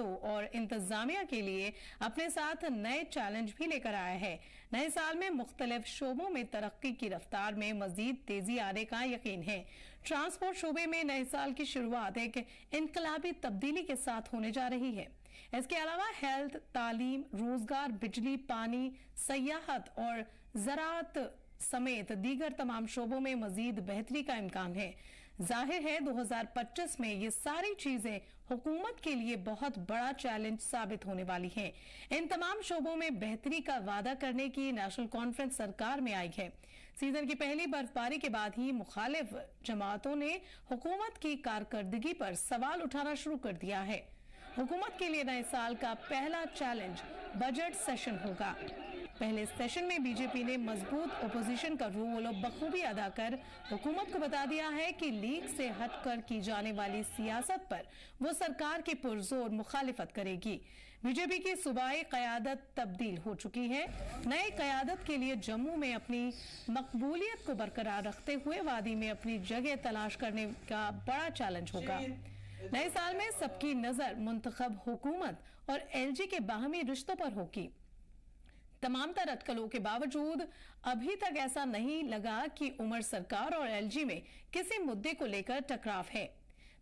हुकूमतों और इंतजामिया के लिए अपने साथ नए चैलेंज भी लेकर आया है। नए साल में मुख्तलिफ शोबों में तरक्की की रफ्तार में मजीद तेजी आने का यकीन है। ट्रांसपोर्ट शोबे में नए साल की शुरुआत एक इनकलाबी तब्दीली के साथ होने जा रही है। इसके अलावा हेल्थ, तालीम, रोजगार, बिजली, पानी, सयाहत और ज़राअत समेत दीगर तमाम शोबों में मजीद बेहतरी का इम्कान है। जाहिर है 2025 में ये सारी चीजें हुकूमत के लिए बहुत बड़ा चैलेंज साबित होने वाली हैं। इन तमाम शोबों में बेहतरी का वादा करने की नेशनल कॉन्फ्रेंस सरकार में आई है। सीजन की पहली बर्फबारी के बाद ही मुखालिफ जमातों ने हुकूमत की कारकर्दगी पर सवाल उठाना शुरू कर दिया है। हुकूमत के लिए नए साल का पहला चैलेंज बजट सेशन होगा। पहले सेशन में बीजेपी ने मजबूत ओपोजिशन का रोल बखूबी अदा कर हुकूमत को बता दिया है कि लीग से हटकर की जाने वाली सियासत पर वो सरकार की पुरजोर मुखालिफत करेगी। बीजेपी की सूबाई क़यादत तब्दील हो चुकी है। नई क़यादत के लिए जम्मू में अपनी मकबूलियत को बरकरार रखते हुए वादी में अपनी जगह तलाश करने का बड़ा चैलेंज होगा। नए साल में सबकी नजर मुंतखब हुकूमत और एलजी के बाहमी रिश्तों पर होगी। तमाम तर अटकलों के बावजूद अभी तक ऐसा नहीं लगा कि उमर सरकार और एलजी में किसी मुद्दे को लेकर टकराव है।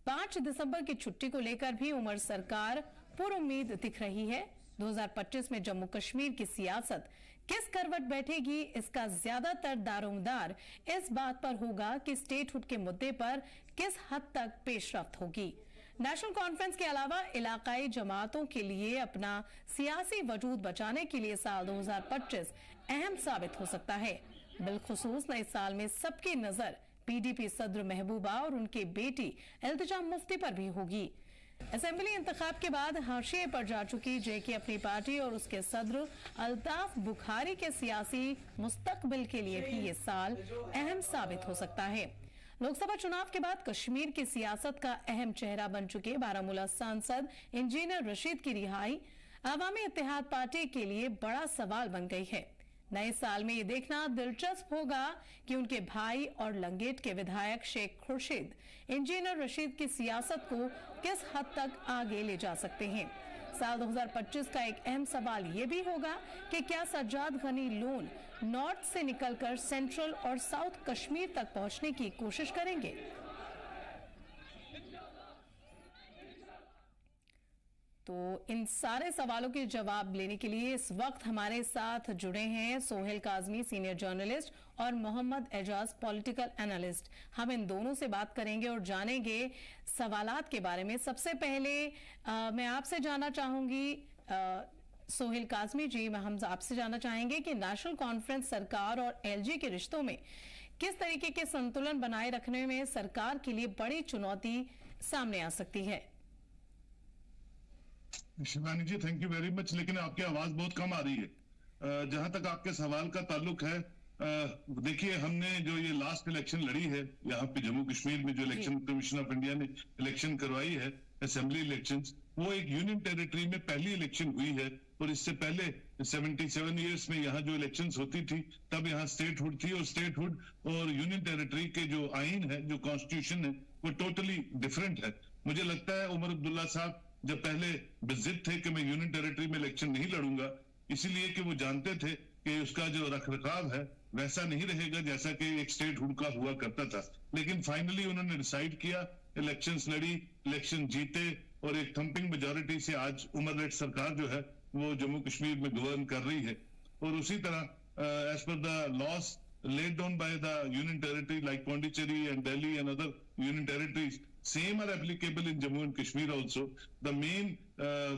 5 दिसंबर की छुट्टी को लेकर भी उमर सरकार पुरुम्मीद दिख रही है। 2025 में जम्मू कश्मीर की सियासत किस करवट बैठेगी, इसका ज्यादातर दारोमदार इस बात पर होगा कि स्टेटहुड के मुद्दे पर किस हद तक पेशरफ्त होगी। नेशनल कॉन्फ्रेंस के अलावा इलाकाई जमातों के लिए अपना सियासी वजूद बचाने के लिए साल 2025 अहम साबित हो सकता है। बिलखुसूस नए साल में सबकी नजर पीडीपी सदर महबूबा और उनके बेटी इल्तिजा मुफ्ती पर भी होगी। असेंबली इंतखाब के बाद हाशिए पर जा चुकी जेके अपनी पार्टी और उसके सदर अल्ताफ बुखारी के सियासी मुस्तकबिल के लिए भी ये साल अहम साबित हो सकता है। लोकसभा चुनाव के बाद कश्मीर की सियासत का अहम चेहरा बन चुके बारामूला सांसद इंजीनियर रशीद की रिहाई अवामी इत्तेहाद पार्टी के लिए बड़ा सवाल बन गई है। नए साल में ये देखना दिलचस्प होगा कि उनके भाई और लंगेट के विधायक शेख खुर्शीद इंजीनियर रशीद की सियासत को किस हद तक आगे ले जा सकते हैं। साल 2025 का एक अहम सवाल ये भी होगा कि क्या सज्जाद गनी लोन नॉर्थ से निकलकर सेंट्रल और साउथ कश्मीर तक पहुंचने की कोशिश करेंगे। तो इन सारे सवालों के जवाब लेने के लिए इस वक्त हमारे साथ जुड़े हैं सोहेल काजमी, सीनियर जर्नलिस्ट, और मोहम्मद एजाज, पॉलिटिकल एनालिस्ट। हम इन दोनों से बात करेंगे और जानेंगे सवालात के बारे में। सबसे पहले मैं आपसे जानना चाहूंगी सोहेल काजमी जी, हम आपसे जानना चाहेंगे कि नेशनल कॉन्फ्रेंस सरकार और एलजी के रिश्तों में किस तरीके के संतुलन बनाए रखने में सरकार के लिए बड़ी चुनौती सामने आ सकती है। शिवानी जी, थैंक यू वेरी मच, लेकिन आपकी आवाज बहुत कम आ रही है। जहां तक आपके सवाल का ताल्लुक है, देखिए हमने जो ये लास्ट इलेक्शन लड़ी है यहाँ पे जम्मू कश्मीर में, जो इलेक्शन कमीशन ऑफ इंडिया ने इलेक्शन करवाई है, असेंबली इलेक्शंस, वो एक यूनियन टेरिटरी में पहली इलेक्शन हुई है। और इससे पहले 77 ईयर्स में यहाँ जो इलेक्शंस होती थी तब यहाँ स्टेटहुड थी, और स्टेटहुड और यूनियन टेरिटरी के जो आइन है, जो कॉन्स्टिट्यूशन है, वो टोटली डिफरेंट है। मुझे लगता है उमर अब्दुल्ला साहब जब पहले बेजिद थे कि मैं यूनियन टेरिटरी में इलेक्शन नहीं लड़ूंगा, इसीलिए कि वो जानते थे कि उसका जो रखरखाव है वैसा नहीं रहेगा जैसा कि एक स्टेटहुड का हुआ करता था। लेकिन फाइनली उन्होंने डिसाइड किया, इलेक्शंस लड़ी, इलेक्शन जीते, और एक थंपिंग मेजॉरिटी से आज उमर रेड सरकार जो है वो जम्मू कश्मीर में गवर्न कर रही है। और उसी तरह as per the laws laid down by the union territory like Pondicherry and Delhi and other union territories, same are applicable in Jammu and Kashmir also. The main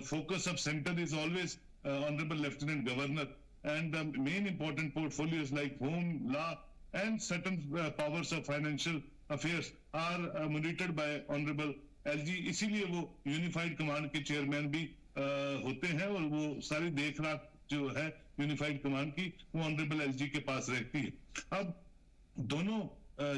focus of center is always Honorable Lieutenant Governor, and the main important portfolios like home, law and certain powers of financial affairs are monitored by Honorable LG. इसीलिए वो unified command के chairman भी होते हैं, और वो सारी देख रख जो है यूनिफाइड कमांड की वो ऑनरेबल एलजी के पास रहती है। अब दोनों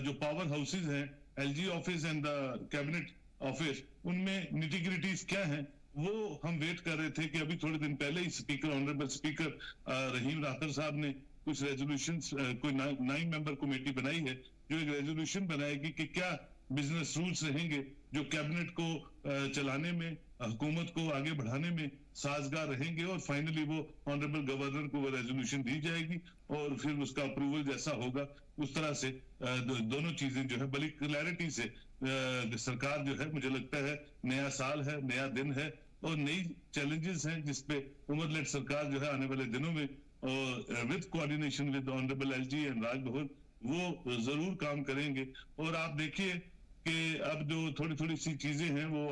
जो पावर हाउसेज हैं, LG office and the cabinet office, उनमें निटिग्रिटीज क्या हैं वो हम वेट कर रहे थे कि अभी थोड़े दिन पहले ही स्पीकर, ऑनरेबल स्पीकर रहीम राथर साहब ने कुछ रेजोल्यूशंस, कोई 9 मेंबर कमेटी बनाई है जो एक रेजोल्यूशन बनाएगी कि क्या बिजनेस रूल्स रहेंगे जो कैबिनेट को चलाने में, हुकूमत को आगे बढ़ाने में साजगार रहेंगे, और फाइनली वो ऑनरेबल गवर्नर को वो रेजोल्यूशन दी जाएगी और फिर उसका अप्रूवल जैसा होगा उस तरह से दोनों चीजें जो है बड़ी क्लैरिटी से सरकार जो है, मुझे लगता है नया साल है, नया दिन है और नई चैलेंजेस हैं जिसपे उमर लेड सरकार जो है आने वाले दिनों में और with coordination with honourable LG and Raj Bhavan वो जरूर काम करेंगे। और आप देखिए कि अब जो थोड़ी थोड़ी सी चीजें हैं वो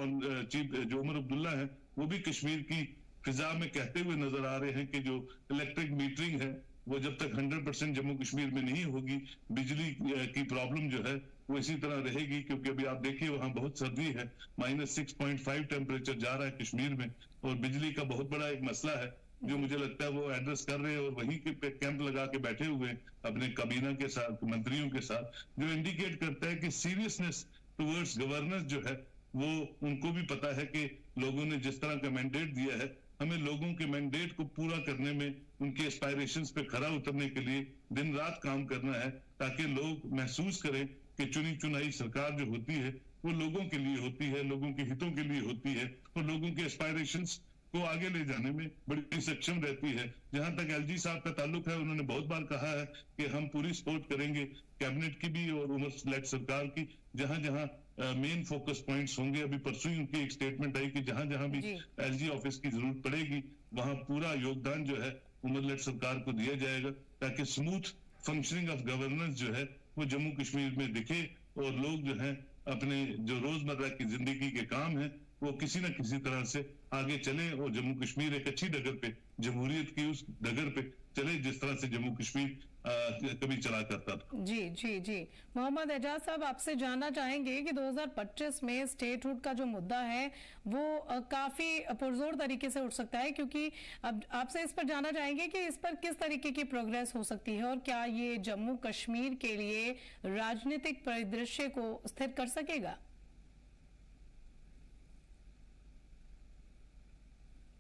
चीफ जो उमर अब्दुल्ला है वो भी कश्मीर की फिजा में कहते हुए नजर आ रहे हैं कि जो इलेक्ट्रिक मीटरिंग है वो जब तक 100% जम्मू कश्मीर में नहीं होगी, बिजली की प्रॉब्लम जो है वो इसी तरह रहेगी, क्योंकि अभी आप देखिए वहां बहुत सर्दी है, -6.5 टेम्परेचर जा रहा है कश्मीर में, और बिजली का बहुत बड़ा एक मसला है जो मुझे लगता है वो एड्रेस कर रहे हैं और वहीं के कैंप लगा के बैठे हुए हैं अपने काबीना के साथ, मंत्रियों के साथ, जो इंडिकेट करता है कि सीरियसनेस टुवर्ड्स गवर्नेंस जो है वो उनको भी पता है कि लोगों ने जिस तरह का मैंडेट दिया है, हमें लोगों के मैंडेट को पूरा करने में, उनके एस्पायरेशंस पे खरा उतरने के लिए दिन रात काम करना है, ताकि लोग महसूस करें कि चुनी चुनाई सरकार जो होती है वो लोगों के लिए होती है, लोगों के हितों के लिए होती है और लोगों के एस्पायरेशंस को आगे ले जाने में बड़ी सक्षम रहती है। जहां तक एलजी साहब का ताल्लुक है, उन्होंने बहुत बार कहा है कि हम पूरी सपोर्ट करेंगे कैबिनेट की भी और उमर लेड सरकार की, जहां जहां मेन फोकस पॉइंट्स होंगे। अभी परसों ही उनकी एक स्टेटमेंट आई कि जहां जहां भी एलजी ऑफिस की जरूरत पड़ेगी वहां पूरा योगदान जो है उमर लेड सरकार को दिया जाएगा, ताकि स्मूथ फंक्शनिंग ऑफ गवर्नेंस जो है वो जम्मू कश्मीर में दिखे और लोग जो है अपने जो रोजमर्रा की जिंदगी के काम है वो किसी न किसी तरह से आगे चले और जम्मू कश्मीर एक अच्छी डगर पे, जमहूरियत की उस डगर पे चले जिस तरह से जम्मू कश्मीर कभी चला करता था। जी जी जी, मोहम्मद एजाज साहब आपसे जानना चाहेंगे कि 2025 में स्टेटहुड का जो मुद्दा है वो काफी पुरजोर तरीके से उठ सकता है, क्योंकि अब आपसे इस पर जानना चाहेंगे कि इस पर किस तरीके की प्रोग्रेस हो सकती है और क्या ये जम्मू कश्मीर के लिए राजनीतिक परिदृश्य को स्थिर कर सकेगा।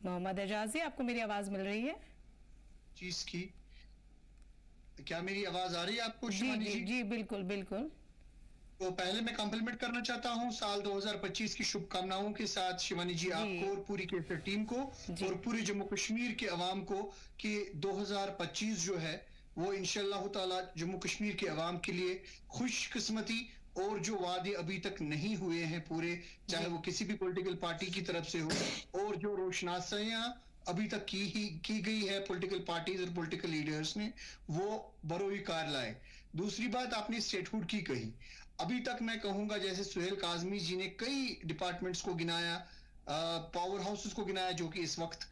मोहम्मद एजाजी, आपको मेरी आवाज मिल रही है? चीज की क्या मेरी आवाज आ रही है आपको? जी जी जी, बिल्कुल बिल्कुल। तो पहले मैं कॉम्प्लीमेंट करना चाहता हूं साल 2025 की शुभकामनाओं के साथ शिवानी जी आपको और पूरी केसर टीम को और पूरी जम्मू कश्मीर के अवाम को कि 2025 जो है वो इंशाअल्लाह ताला जम्मू कश्मीर के अवाम के लिए खुशकिस्मती और जो वादे अभी तक नहीं हुए हैं पूरे, चाहे वो किसी भी पॉलिटिकल पार्टी की तरफ से हो और जो रोशनासियां अभी तक की गई है पॉलिटिकल पार्टीज और पॉलिटिकल लीडर्स ने, वो बरोई कार लाए। दूसरी बात आपने स्टेटहुड की कही, अभी तक मैं कहूंगा जैसे सुहेल काजमी जी ने कई डिपार्टमेंट्स को गिनाया, पावर हाउसेस को गिनाया, जो कि इस वक्त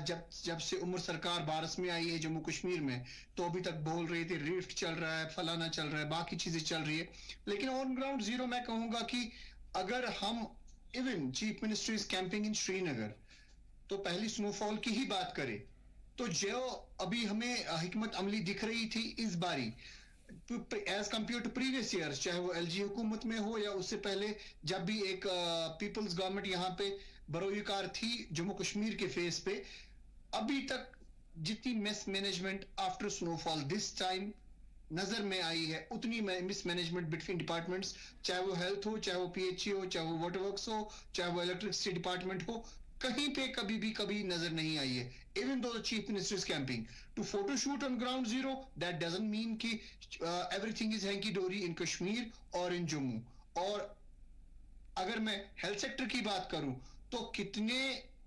जब से उमर सरकार बारस में आई है जम्मू कश्मीर में, तो अभी तक बोल रहे थे रिफ्ट चल रहा है, फलाना चल रहा है, बाकी चीजें चल रही है, लेकिन ऑन ग्राउंड जीरो मैं कहूंगा कि अगर हम even chief minister is camping in Srinagar, तो पहली स्नोफॉल की ही बात करें तो जो अभी हमें हिकमत अमली दिख रही थी इस बारी as compared to previous years, चाहे वो एलजी हुकूमत में हो या उससे पहले जब भी एक पीपल्स गवर्नमेंट यहाँ पे बरोईकार थी जम्मू कश्मीर के फेस पे, अभी तक जितनी miss management after snowfall this time नजर में आई है, उतनी मिस मैनेजमेंट बिटवीन डिपार्टमेंट्स, चाहे वो हेल्थ हो, चाहे वो पीएचई हो, चाहे वो वाटर वर्क्स हो, चाहे वो इलेक्ट्रिसिटी डिपार्टमेंट हो, कहीं पे कभी नजर नहीं आई है। Even though the chief minister is camping to photo shoot on ground zero, that doesn't mean कि everything is hanky dory in Kashmir और in Jammu। और अगर मैं हेल्थ सेक्टर की बात करूं तो कितने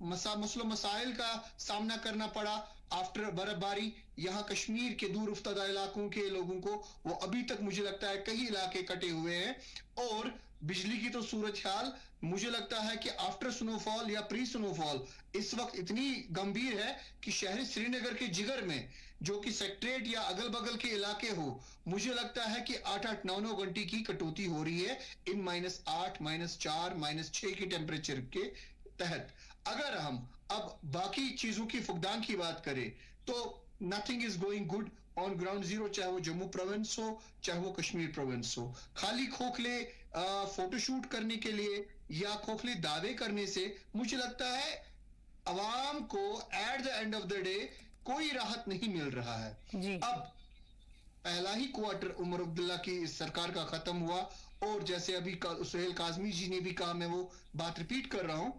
मसलों मसाइल का सामना करना पड़ा आफ्टर बर्फबारी यहाँ कश्मीर के दूर उफ्तादा इलाकों के लोगों को, वो अभी तक मुझे लगता है कई इलाके कटे हुए हैं। और बिजली की तो सूरत हाल मुझे लगता है कि आफ्टर स्नोफॉल या प्री स्नोफॉल इस वक्त इतनी गंभीर है कि शहर श्रीनगर के जिगर में जो कि सेक्रेट या अगल बगल के इलाके हो, मुझे लगता है कि 8-8, 9-9 घंटे की कटौती हो रही है इन -8, -4, -6 के टेम्परेचर के तहत। अगर हम अब बाकी चीजों की फुकदान की बात करें तो nothing is going good on ground zero, चाहे वो जम्मू प्रोविंस हो चाहे वो कश्मीर प्रोविंस हो। खाली खोखले फोटोशूट करने के लिए या खोखले दावे करने से मुझे लगता है अवाम को at the end of the day कोई राहत नहीं मिल रहा है। अब पहला ही क्वार्टर उमर अब्दुल्ला की इस सरकार का खत्म हुआ और जैसे अभी सुहेल काजमी जी ने भी कहा, मैं वो बात रिपीट कर रहा हूं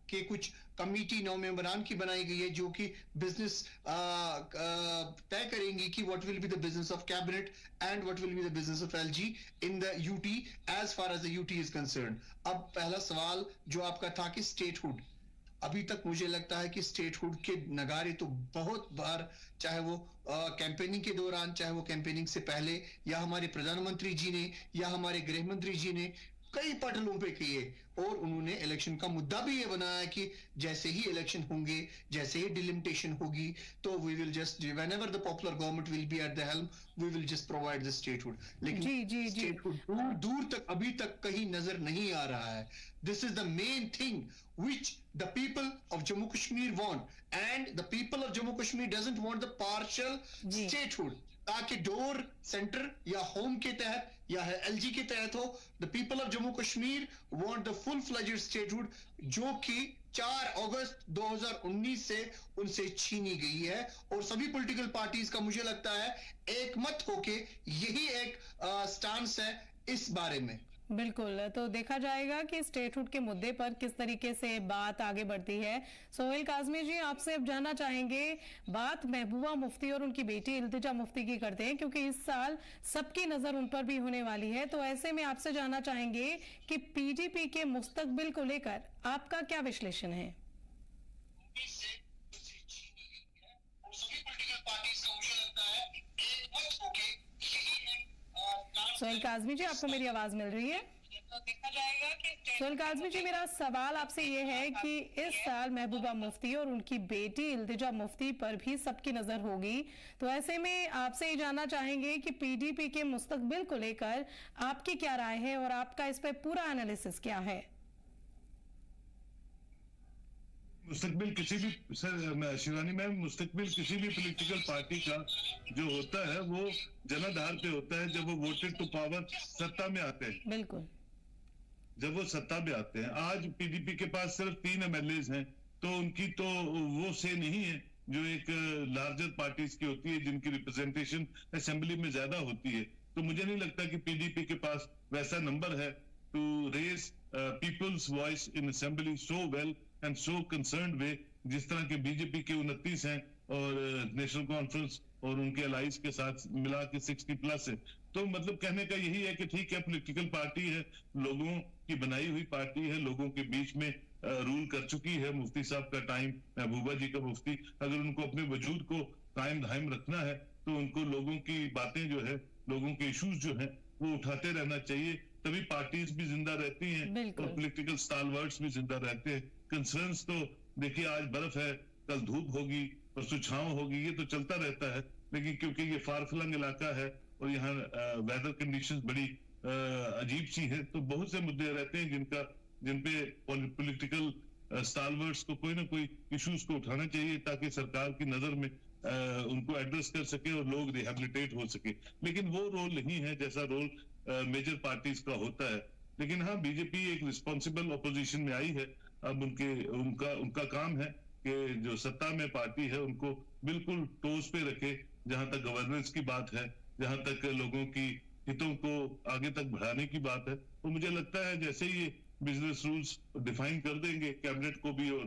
कि कुछ कमेटी 9 मेंबरान की बनाई गई है जो कि बिजनेस तय करेंगी कि what will be the business of cabinet and what will be the business of LG in the UT as far as the UT is concerned. अब पहला सवाल जो आपका था कि स्टेटहुड, अभी तक मुझे लगता है कि स्टेटहुड के नगारे तो बहुत बार, चाहे वो कैंपेनिंग के दौरान, चाहे वो कैंपेनिंग से पहले, या हमारे प्रधानमंत्री जी ने या हमारे गृह मंत्री जी ने कई पटलों पे किए, और उन्होंने इलेक्शन का मुद्दा भी ये बनाया कि जैसे ही इलेक्शन होंगे, जैसे ही डिलिमिटेशन होगी, तो we will just, whenever the popular government will be at the helm, we will just provide the statehood. लेकिन स्टेटहुड दूर दूर तक अभी तक कहीं नजर नहीं आ रहा है। This is the main thing which the people of Jammu Kashmir want, and the people of Jammu Kashmir doesn't want the partial statehood, ताकि डोर सेंटर या होम के तहत या है एलजी के तहत हो। The people of Jammu Kashmir want the full fledged statehood, जो कि 4 अगस्त 2019 से उनसे छीनी गई है, और सभी पॉलिटिकल पार्टीज का मुझे लगता है एक मत होके यही एक स्टांस है इस बारे में। बिल्कुल, तो देखा जाएगा कि स्टेटहुड के मुद्दे पर किस तरीके से बात आगे बढ़ती है। सोहेल काजमी जी, आपसे अब जानना चाहेंगे, बात महबूबा मुफ्ती और उनकी बेटी इल्तिजा मुफ्ती की करते हैं, क्योंकि इस साल सबकी नजर उन पर भी होने वाली है। तो ऐसे में आपसे जानना चाहेंगे कि पीडीपी के मुस्तकबिल को लेकर आपका क्या विश्लेषण है? सोहेल काजमी जी, आपको मेरी आवाज मिल रही है? सोहेल काजमी जी, मेरा सवाल आपसे ये है कि इस साल महबूबा मुफ्ती और उनकी बेटी इल्तिजा मुफ्ती पर भी सबकी नजर होगी, तो ऐसे में आपसे ये जानना चाहेंगे कि पीडीपी के मुस्तकबिल को लेकर आपकी क्या राय है और आपका इस पर पूरा एनालिसिस क्या है? मुस्तकबिल किसी भी, सर शिवानी मैम, मुस्तकबिल किसी भी पॉलिटिकल पार्टी का जो होता है वो जनाधार पे होता है, जब वो वोटेड टू पावर सत्ता में आते हैं। बिल्कुल, जब वो सत्ता में आते हैं। आज पीडीपी के पास सिर्फ 3 एमएलए हैं, तो उनकी तो वो से नहीं है जो एक लार्जर पार्टीज की होती है, जिनकी रिप्रेजेंटेशन असेंबली में ज्यादा होती है। तो मुझे नहीं लगता कि पीडीपी के पास वैसा नंबर है to raise people's voice in assembly so well and so concerned way, जिस तरह के बीजेपी के 29 हैं और नेशनल कॉन्फ्रेंस और उनके अलाइज के साथ मिला के 60+ है। तो मतलब कहने का यही है कि ठीक है, पॉलिटिकल पार्टी है, लोगों की बनाई हुई पार्टी है, लोगों के बीच में रूल कर चुकी है। मुफ्ती साहब का टाइम, महबूबा जी का मुफ्ती, अगर उनको अपने वजूद को कायम धायम रखना है तो उनको लोगों की बातें जो है, लोगों के इश्यूज जो है वो उठाते रहना चाहिए, तभी पार्टीज भी जिंदा रहती हैं और पॉलिटिकल स्टालवर्ड्स भी जिंदा रहते हैं। कंसर्न्स तो देखिए, आज बर्फ है, कल धूप होगी, परसों छांव होगी, ये तो चलता रहता है। लेकिन क्योंकि ये फार फ्लंग इलाका है और यहाँ वेदर कंडीशंस बड़ी अजीब सी है, तो बहुत से मुद्दे रहते हैं जिन पे पॉलिटिकल स्टालवर्ड्स को कोई ना कोई इश्यूज को उठाना चाहिए, ताकि सरकार की नजर में उनको एड्रेस कर सके और लोग रिहेबिलिटेट हो सके। लेकिन वो रोल नहीं है जैसा रोल मेजर पार्टीज का होता है। लेकिन हाँ, बीजेपी एक रिस्पॉन्सिबल ऑपोजिशन में आई है। अब उनका काम है कि जो सत्ता में पार्टी है उनको बिल्कुल टोज पे रखे, जहां तक गवर्नेंस की बात है, जहां तक लोगों की हितों को आगे तक बढ़ाने की बात है। तो मुझे लगता है जैसे ही बिजनेस रूल्स डिफाइन कर देंगे कैबिनेट को भी और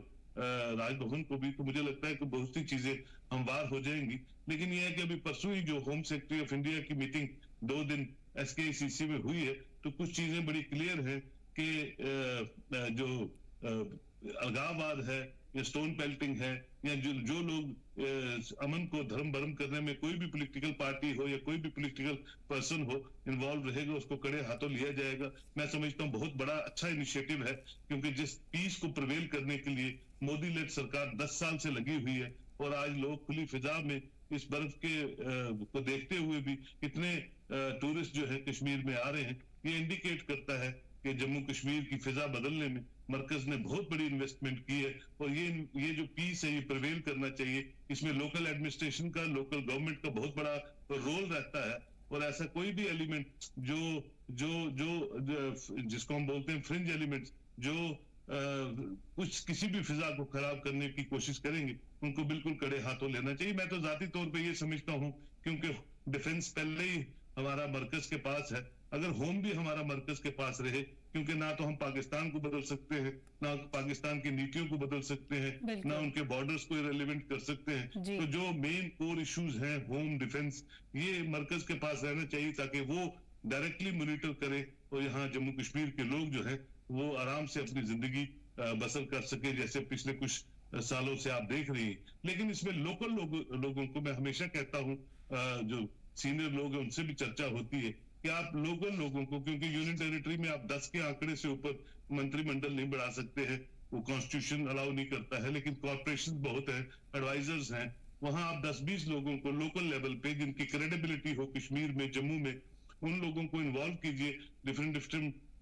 राजभवन को भी, तो मुझे लगता है कि बहुत सी चीजें हमवार हो जाएंगी। लेकिन यह है कि अभी परसों ही जो होम सेक्रेटरी ऑफ इंडिया की मीटिंग 2 दिन SKCC में हुई है, तो कुछ चीजें बड़ी क्लियर है कि जो अलगाववाद है या स्टोन पेल्टिंग है, या जो लोग अमन को धर्म भरम करने में कोई भी पॉलिटिकल पार्टी हो या कोई भी पॉलिटिकल पर्सन हो इन्वॉल्व रहेगा, उसको कड़े हाथों लिया जाएगा। मैं समझता हूँ बहुत बड़ा अच्छा इनिशिएटिव है, क्योंकि जिस पीस को प्रिवेल करने के लिए मोदी लेड सरकार 10 साल से लगी हुई है, और आज लोग खुली फिजा में इस बर्फ के को देखते हुए भी कितने टूरिस्ट जो है कश्मीर में आ रहे हैं, ये इंडिकेट करता है कि जम्मू कश्मीर की फिजा बदलने में मरकज ने बहुत बड़ी इन्वेस्टमेंट की है। और ये जो पीस है ये प्रिवेल करना चाहिए। इसमें लोकल एडमिनिस्ट्रेशन का, लोकल गवर्नमेंट का बहुत बड़ा रोल रहता है। और ऐसा कोई भी एलिमेंट जो जिसको हम बोलते हैं फ्रिंज एलिमेंट्स, जो किसी भी फिजा को खराब करने की कोशिश करेंगे, उनको बिल्कुल कड़े हाथों लेना चाहिए। मैं तो जाती तौर पे ये समझता हूँ, क्योंकि डिफेंस पहले ही हमारा मरकज के पास है, अगर होम भी हमारा मरकज के पास रहे, क्योंकि ना तो हम पाकिस्तान को बदल सकते हैं, ना पाकिस्तान की नीतियों को बदल सकते हैं, ना उनके बॉर्डर्स को रिलेवेंट कर सकते हैं, तो जो मेन कोर इश्यूज हैं, होम, डिफेंस, ये मरकज के पास रहना चाहिए ताकि वो डायरेक्टली मॉनिटर करे और यहाँ जम्मू कश्मीर के लोग जो है वो आराम से अपनी जिंदगी बसर कर सके, जैसे पिछले कुछ सालों से आप देख रही हैं। लेकिन इसमें लोकल लोगों को मैं हमेशा कहता हूँ, जो सीनियर लोग हैं उनसे भी चर्चा होती है कि आप लोकल लोगों को, क्योंकि यूनियन टेरिटरी में आप 10 के आंकड़े से ऊपर मंत्रिमंडल नहीं बढ़ा सकते हैं, वो कॉन्स्टिट्यूशन अलाउ नहीं करता है, लेकिन कॉर्पोरेशन बहुत है, एडवाइजर्स हैं, वहां आप 10-20 लोगों को लोकल लेवल पे जिनकी क्रेडिबिलिटी हो कश्मीर में, जम्मू में, उन लोगों को इन्वॉल्व कीजिए डिफरेंट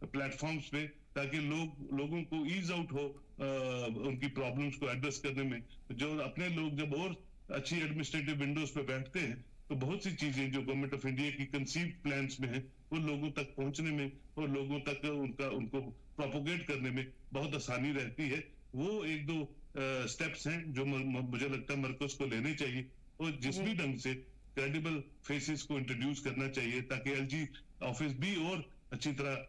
प्लेटफॉर्म्स पे, ताकि लोगों को ईज आउट हो उनकी प्रॉब्लम्स को एड्रेस करने में। जो अपने लोग जब और अच्छी एडमिनिस्ट्रेटिव विंडोज पे बैठते हैं तो बहुत सी चीजें जो गवर्नमेंट ऑफ इंडिया की कंसीव प्लान्स में है वो लोगों तक पहुंचने में और लोगों तक उनको प्रोपोगेट करने में बहुत आसानी रहती है। वो एक दो स्टेप्स हैं जो मुझे लगता है मरकज को लेने चाहिए और जिस भी ढंग से क्रेडिबल फेसेस को इंट्रोड्यूस करना चाहिए ताकि एलजी ऑफिस भी और अच्छी तरह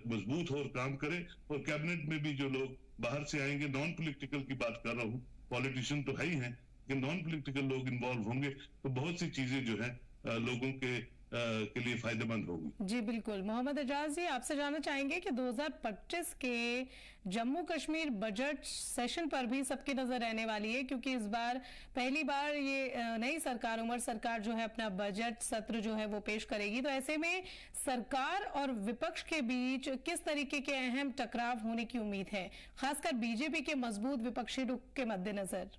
मजबूत हो और काम करे, और कैबिनेट में भी जो लोग बाहर से आएंगे, नॉन पॉलिटिकल की बात कर रहा हूँ, पॉलिटिशियन तो है ही हैं, कि नॉन पॉलिटिकल लोग इन्वॉल्व होंगे तो बहुत सी चीजें जो है लोगों के लिए फायदेमंद होगी। जी बिल्कुल। मोहम्मद एजाज जी, आपसे जानना चाहेंगे कि 2025 के जम्मू कश्मीर बजट सेशन पर भी सबकी नजर रहने वाली है, क्योंकि इस बार पहली बार ये नई सरकार, उमर सरकार जो है अपना बजट सत्र जो है वो पेश करेगी, तो ऐसे में सरकार और विपक्ष के बीच किस तरीके के अहम टकराव होने की उम्मीद है, खासकर बीजेपी के मजबूत विपक्षी रुख के मद्देनजर?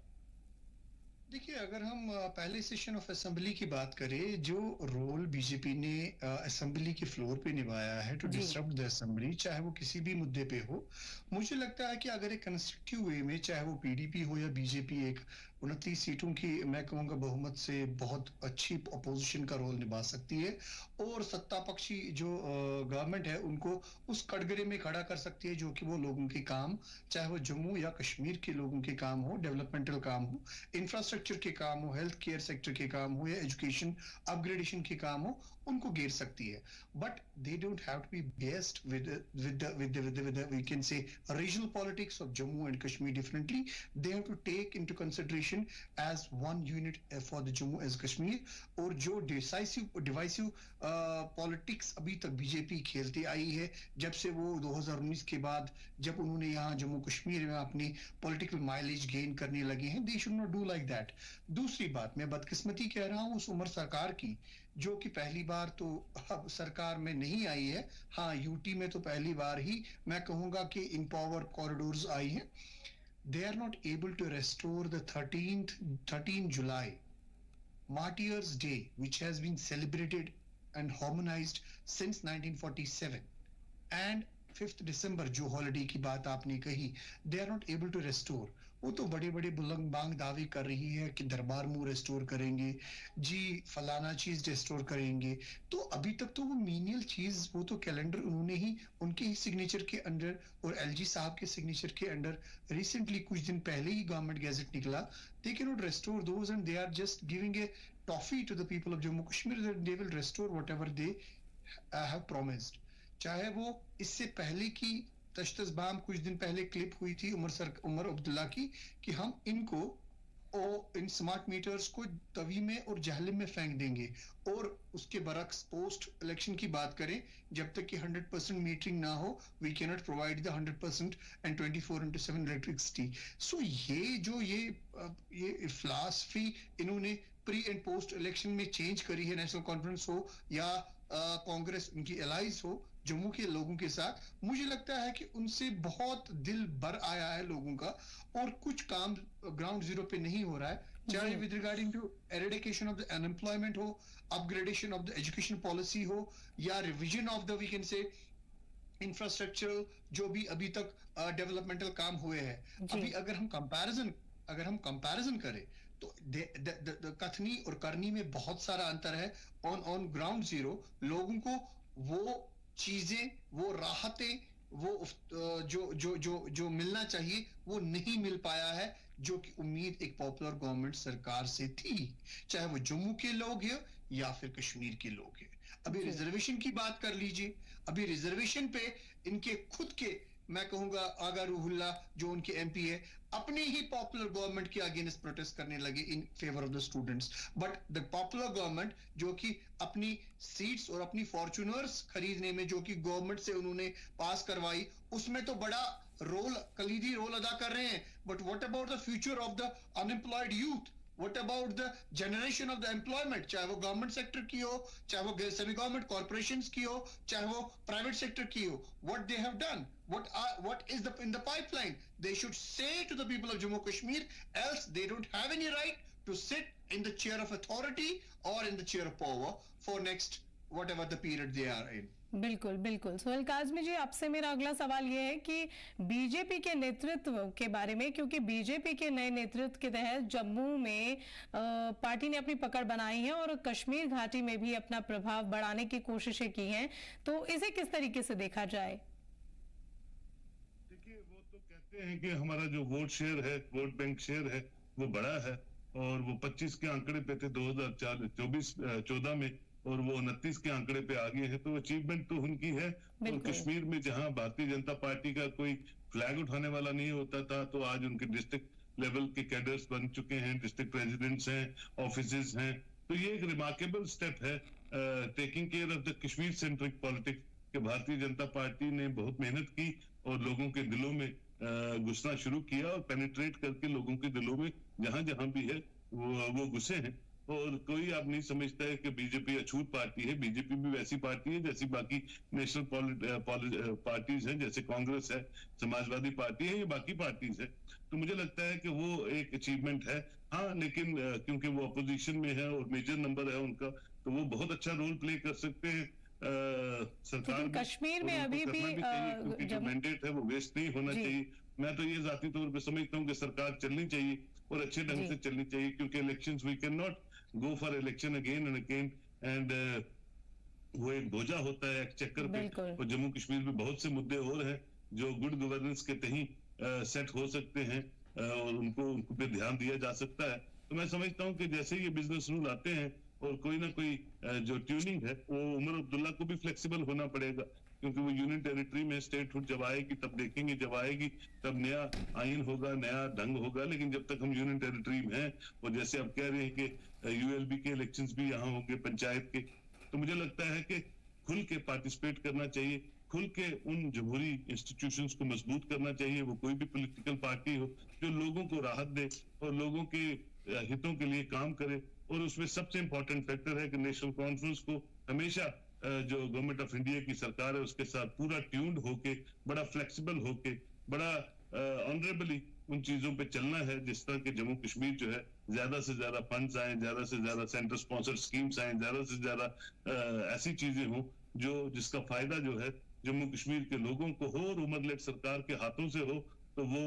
देखिए, अगर हम पहले सेशन ऑफ असेंबली की बात करें, जो रोल बीजेपी ने असेंबली के फ्लोर पे निभाया है टू डिसरप्ट द असेंबली, चाहे वो किसी भी मुद्दे पे हो, मुझे लगता है कि अगर एक कंस्ट्रक्टिव वे में, चाहे वो पीडीपी हो या बीजेपी, एक 29 सीटों की मैं कहूँगा बहुमत से बहुत अच्छी अपोजिशन का रोल निभा सकती है और सत्ता पक्षी जो गवर्नमेंट है उनको उस कटघरे में खड़ा कर सकती है जो कि वो लोगों के काम, चाहे वो जम्मू या कश्मीर के लोगों के काम हो, डेवलपमेंटल काम हो, इंफ्रास्ट्रक्चर के काम हो, हेल्थ केयर सेक्टर के काम हो या एजुकेशन अपग्रेडेशन के काम हो, उनको घेर सकती है। But they don't have to be based with we can say regional politics of Jammu and Kashmir differently. They have to take into consideration as one unit for the Jammu as Kashmir. और जो divisive politics अभी तक BJP खेलती आई है जब से वो 2019 के बाद जब उन्होंने यहाँ जम्मू कश्मीर में अपनी पॉलिटिकल माइलेज गेन करने लगे हैं, they should not do like that. दूसरी बात, मैं बदकिस्मती कह रहा हूँ उस उमर सरकार की जो कि पहली बार तो अब सरकार में नहीं आई है, हाँ यूटी में तो पहली बार ही मैं कहूंगा कि इन पावर कॉरिडोर्स आई है। They are not able to restore the 13 July Martyrs Day, which has been celebrated and harmonized since 1947, and 5th December जो हॉलिडे की बात आपने कही, they are not able to restore। वो तो बड़े बड़े बुलंद बांग दावे कर रही है कि दरबार मुंह रेस्टोर करेंगे जी, फलाना चीज रेस्टोर करेंगे, तो अभी तक तो वो मीनियल चीज, वो तो कैलेंडर उन्होंने ही उनके ही सिग्नेचर के अंडर और एलजी साहब के सिग्नेचर के अंडर रिसेंटली कुछ दिन पहले ही गवर्नमेंट गैजेट निकला। They can not restore those and they are just giving a toffee to the people of Jammu Kashmir that they will restore whatever they have promised. चाहे वो इससे पहले की तश्तज़बाम कुछ दिन पहले क्लिप हुई थी उमर अब्दुल्ला की कि हम इनको इन स्मार्ट मीटर्स को तवी में और जहलम में फेंक देंगे, और उसके बरक्स पोस्ट इलेक्शन की बात करें, जब तक कि 100% मीटरिंग ना हो we can not provide the 100% and 24/7 electricity. So ये फिलॉसफी इन्होंने प्री एंड पोस्ट इलेक्शन में चेंज करी है, नेशनल कॉन्फ्रेंस हो या कांग्रेस उनकी एलाइज हो जम्मू के लोगों के साथ। मुझे लगता है कि उनसे बहुत दिल भर आया है लोगों का और कुछ काम ग्राउंड जीरो पे नहीं हो रहा है, चाहे with regarding to eradication of the unemployment हो, upgradation of the education policy हो या revision of the we can say infrastructure जो भी अभी तक डेवलपमेंटल काम हुए हैं। अभी अगर हम कंपैरिजन करें तो कथनी और करनी में बहुत सारा अंतर है। ऑन ग्राउंड जीरो लोगों को वो चीजें, वो राहतें, वो जो मिलना चाहिए वो नहीं मिल पाया है जो कि उम्मीद एक पॉपुलर गवर्नमेंट सरकार से थी, चाहे वो जम्मू के लोग हैं या फिर कश्मीर के लोग हैं। अभी रिजर्वेशन की बात कर लीजिए, अभी रिजर्वेशन पे इनके खुद के, मैं कहूंगा आगा रूहुल्ला जो उनके एमपी है, अपने ही पॉपुलर गवर्नमेंट के अगेंस्ट प्रोटेस्ट करने लगे in favour of the students. But the popular government जो कि अपनी सीट्स और अपनी फॉर्च्यूनर्स खरीदने में जो कि गवर्नमेंट से उन्होंने पास करवाई, उसमें तो बड़ा रोल, कलीदी रोल अदा कर रहे हैं। But what about the future of the unemployed youth? What about the generation of the employment? चाहे वो गवर्नमेंट सेक्टर की हो, चाहे वो सेमी गवर्नमेंट कॉर्पोरेशंस की हो, चाहे वो प्राइवेट सेक्टर की हो, what they have done, what is in the pipeline? They should say to the people of Jammu Kashmir, else they don't have any right to sit in the chair of authority or in the chair of power for next whatever the period they are in. बिल्कुल बिल्कुल। सोहेल काज़मी जी, आपसे मेरा अगला सवाल ये है कि BJP के नेतृत्व के बारे में, क्योंकि बीजेपी के नए नेतृत्व के तहत जम्मू में पार्टी ने अपनी पकड़ बनाई है और कश्मीर घाटी में भी अपना प्रभाव बढ़ाने की कोशिशें की हैं, तो इसे किस तरीके से देखा जाए? देखिए, वो तो कहते हैं कि हमारा जो वोट शेयर है, वोट बैंक शेयर है, वो बड़ा है और वो 25 के आंकड़े पे थे 2014 में और वो 29 के आंकड़े पे आ गए हैं। तो अचीवमेंट तो उनकी है। और कश्मीर में जहां भारतीय जनता पार्टी का कोई फ्लैग उठाने वाला नहीं होता था, तो आज उनके डिस्ट्रिक्ट लेवल के कैडर्स बन चुके हैं, डिस्ट्रिक्ट प्रेसिडेंट्स हैं, ऑफिसेज हैं। तो ये एक रिमार्केबल स्टेप है taking care of the Kashmir centric politics कि भारतीय जनता पार्टी ने बहुत मेहनत की और लोगों के दिलों में घुसना शुरू किया और पेनिट्रेट करके लोगों के दिलों में जहां जहां भी है वो घुसे हैं। और कोई आप नहीं समझता है कि बीजेपी अछूत पार्टी है। बीजेपी भी वैसी पार्टी है जैसी बाकी नेशनल पार्टीज हैं, जैसे कांग्रेस है, समाजवादी पार्टी है, ये बाकी पार्टीज है। तो मुझे लगता है कि वो एक अचीवमेंट है। हाँ, लेकिन क्योंकि वो अपोजिशन में है और मेजर नंबर है उनका, तो वो बहुत अच्छा रोल प्ले कर सकते हैं। सरकार कश्मीर में अभी भी जो मैंडेट है वो वेस्ट नहीं होना चाहिए। मैं तो ये जाती तौर पे समझता हूँ कि सरकार चलनी चाहिए और अच्छे ढंग से चलनी चाहिए, क्योंकि elections we can not go for election again and again and वो एक बोझा होता है एक चक्कर पे। और जम्मू कश्मीर में बहुत से मुद्दे और हैं जो गुड गवर्नेंस के तहत सेट हो सकते हैं और उनको पे ध्यान दिया जा सकता है। तो मैं समझता हूँ कि जैसे ये बिजनेस रूल आते हैं और कोई ना कोई जो ट्यूनिंग है वो उमर अब्दुल्ला को भी फ्लेक्सिबल होना पड़ेगा, क्योंकि वो यूनियन टेरिटरी में स्टेटहुड जब आएगी तब देखेंगे, जब आएगी तब नया आइन होगा, नया ढंग होगा। लेकिन जब तक हम यूनियन टेरिटरी में हैं और जैसे आप कह रहे हैं कि यूएलबी के इलेक्शंस भी यहाँ होंगे, पंचायत के, तो मुझे लगता है कि खुल के पार्टिसिपेट करना चाहिए, खुल के उन जमहूरी इंस्टीट्यूशंस को मजबूत करना चाहिए। वो कोई भी पॉलिटिकल पार्टी हो जो लोगों को राहत दे और लोगों के हितों के लिए काम करे। और उसमें सबसे इंपॉर्टेंट फैक्टर है कि नेशनल कॉन्फ्रेंस को हमेशा जो गवर्नमेंट ऑफ इंडिया की सरकार है उसके साथ पूरा ट्यून्ड होके, बड़ा फ्लेक्सिबल होके, बड़ा ऑनरेबली उन चीजों पे चलना है, जिस तरह के जम्मू कश्मीर जो है ज्यादा से ज्यादा फंड्स आए, ज्यादा से ज्यादा सेंटर स्पॉन्सर्ड स्कीम्स आए, ज्यादा से ज्यादा ऐसी चीजें हों जो जिसका फायदा जो है जम्मू कश्मीर के लोगों को हो और उमर लेट सरकार के हाथों से हो, तो वो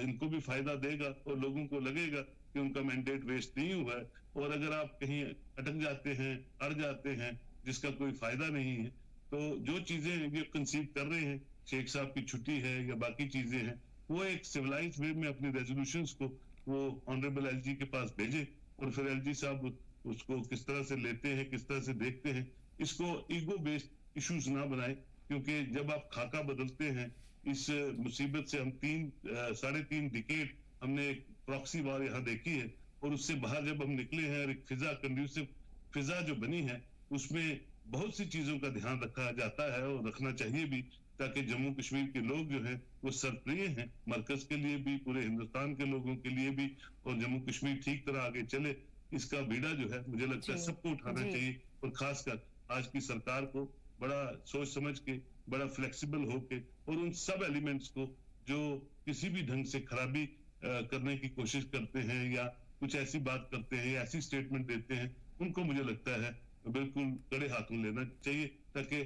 इनको भी फायदा देगा और लोगों को लगेगा कि उनका मैंडेट वेस्ट नहीं हुआ है। और अगर आप कहीं अटक जाते हैं, अड़ जाते हैं जिसका कोई फायदा नहीं है, तो जो चीजें ये कंसीव कर रहे हैं, शेख साहब की छुट्टी है या बाकी चीजें हैं, वो एक सिविलाइज वे में अपने रेजोल्यूशंस को वो ऑनरेबल एलजी के पास भेजे और फिर एलजी साहब उसको किस तरह से लेते हैं, किस तरह से देखते हैं। इसको ईगो बेस्ड इश्यूज ना बनाए, क्योंकि जब आप खाका बदलते हैं, इस मुसीबत से हम 3.5 डिकेड हमने एक प्रॉक्सी वार यहाँ देखी है और उससे बाहर जब हम निकले हैं और एक फिजा कंड्यूसिव फिजा जो बनी है उसमें बहुत सी चीजों का ध्यान रखा जाता है और रखना चाहिए भी, ताकि जम्मू कश्मीर के लोग जो हैं वो सरप्रिय हैं, मरकज के लिए भी, पूरे हिंदुस्तान के लोगों के लिए भी, और जम्मू कश्मीर ठीक तरह आगे चले। इसका बीड़ा जो है मुझे लगता है सबको उठाना चाहिए और खासकर आज की सरकार को बड़ा सोच समझ के, बड़ा फ्लेक्सिबल होके और उन सब एलिमेंट्स को जो किसी भी ढंग से खराबी करने की कोशिश करते हैं या कुछ ऐसी बात करते हैं या ऐसी स्टेटमेंट देते हैं, उनको मुझे लगता है बिल्कुल कड़े हाथों लेना चाहिए, ताकि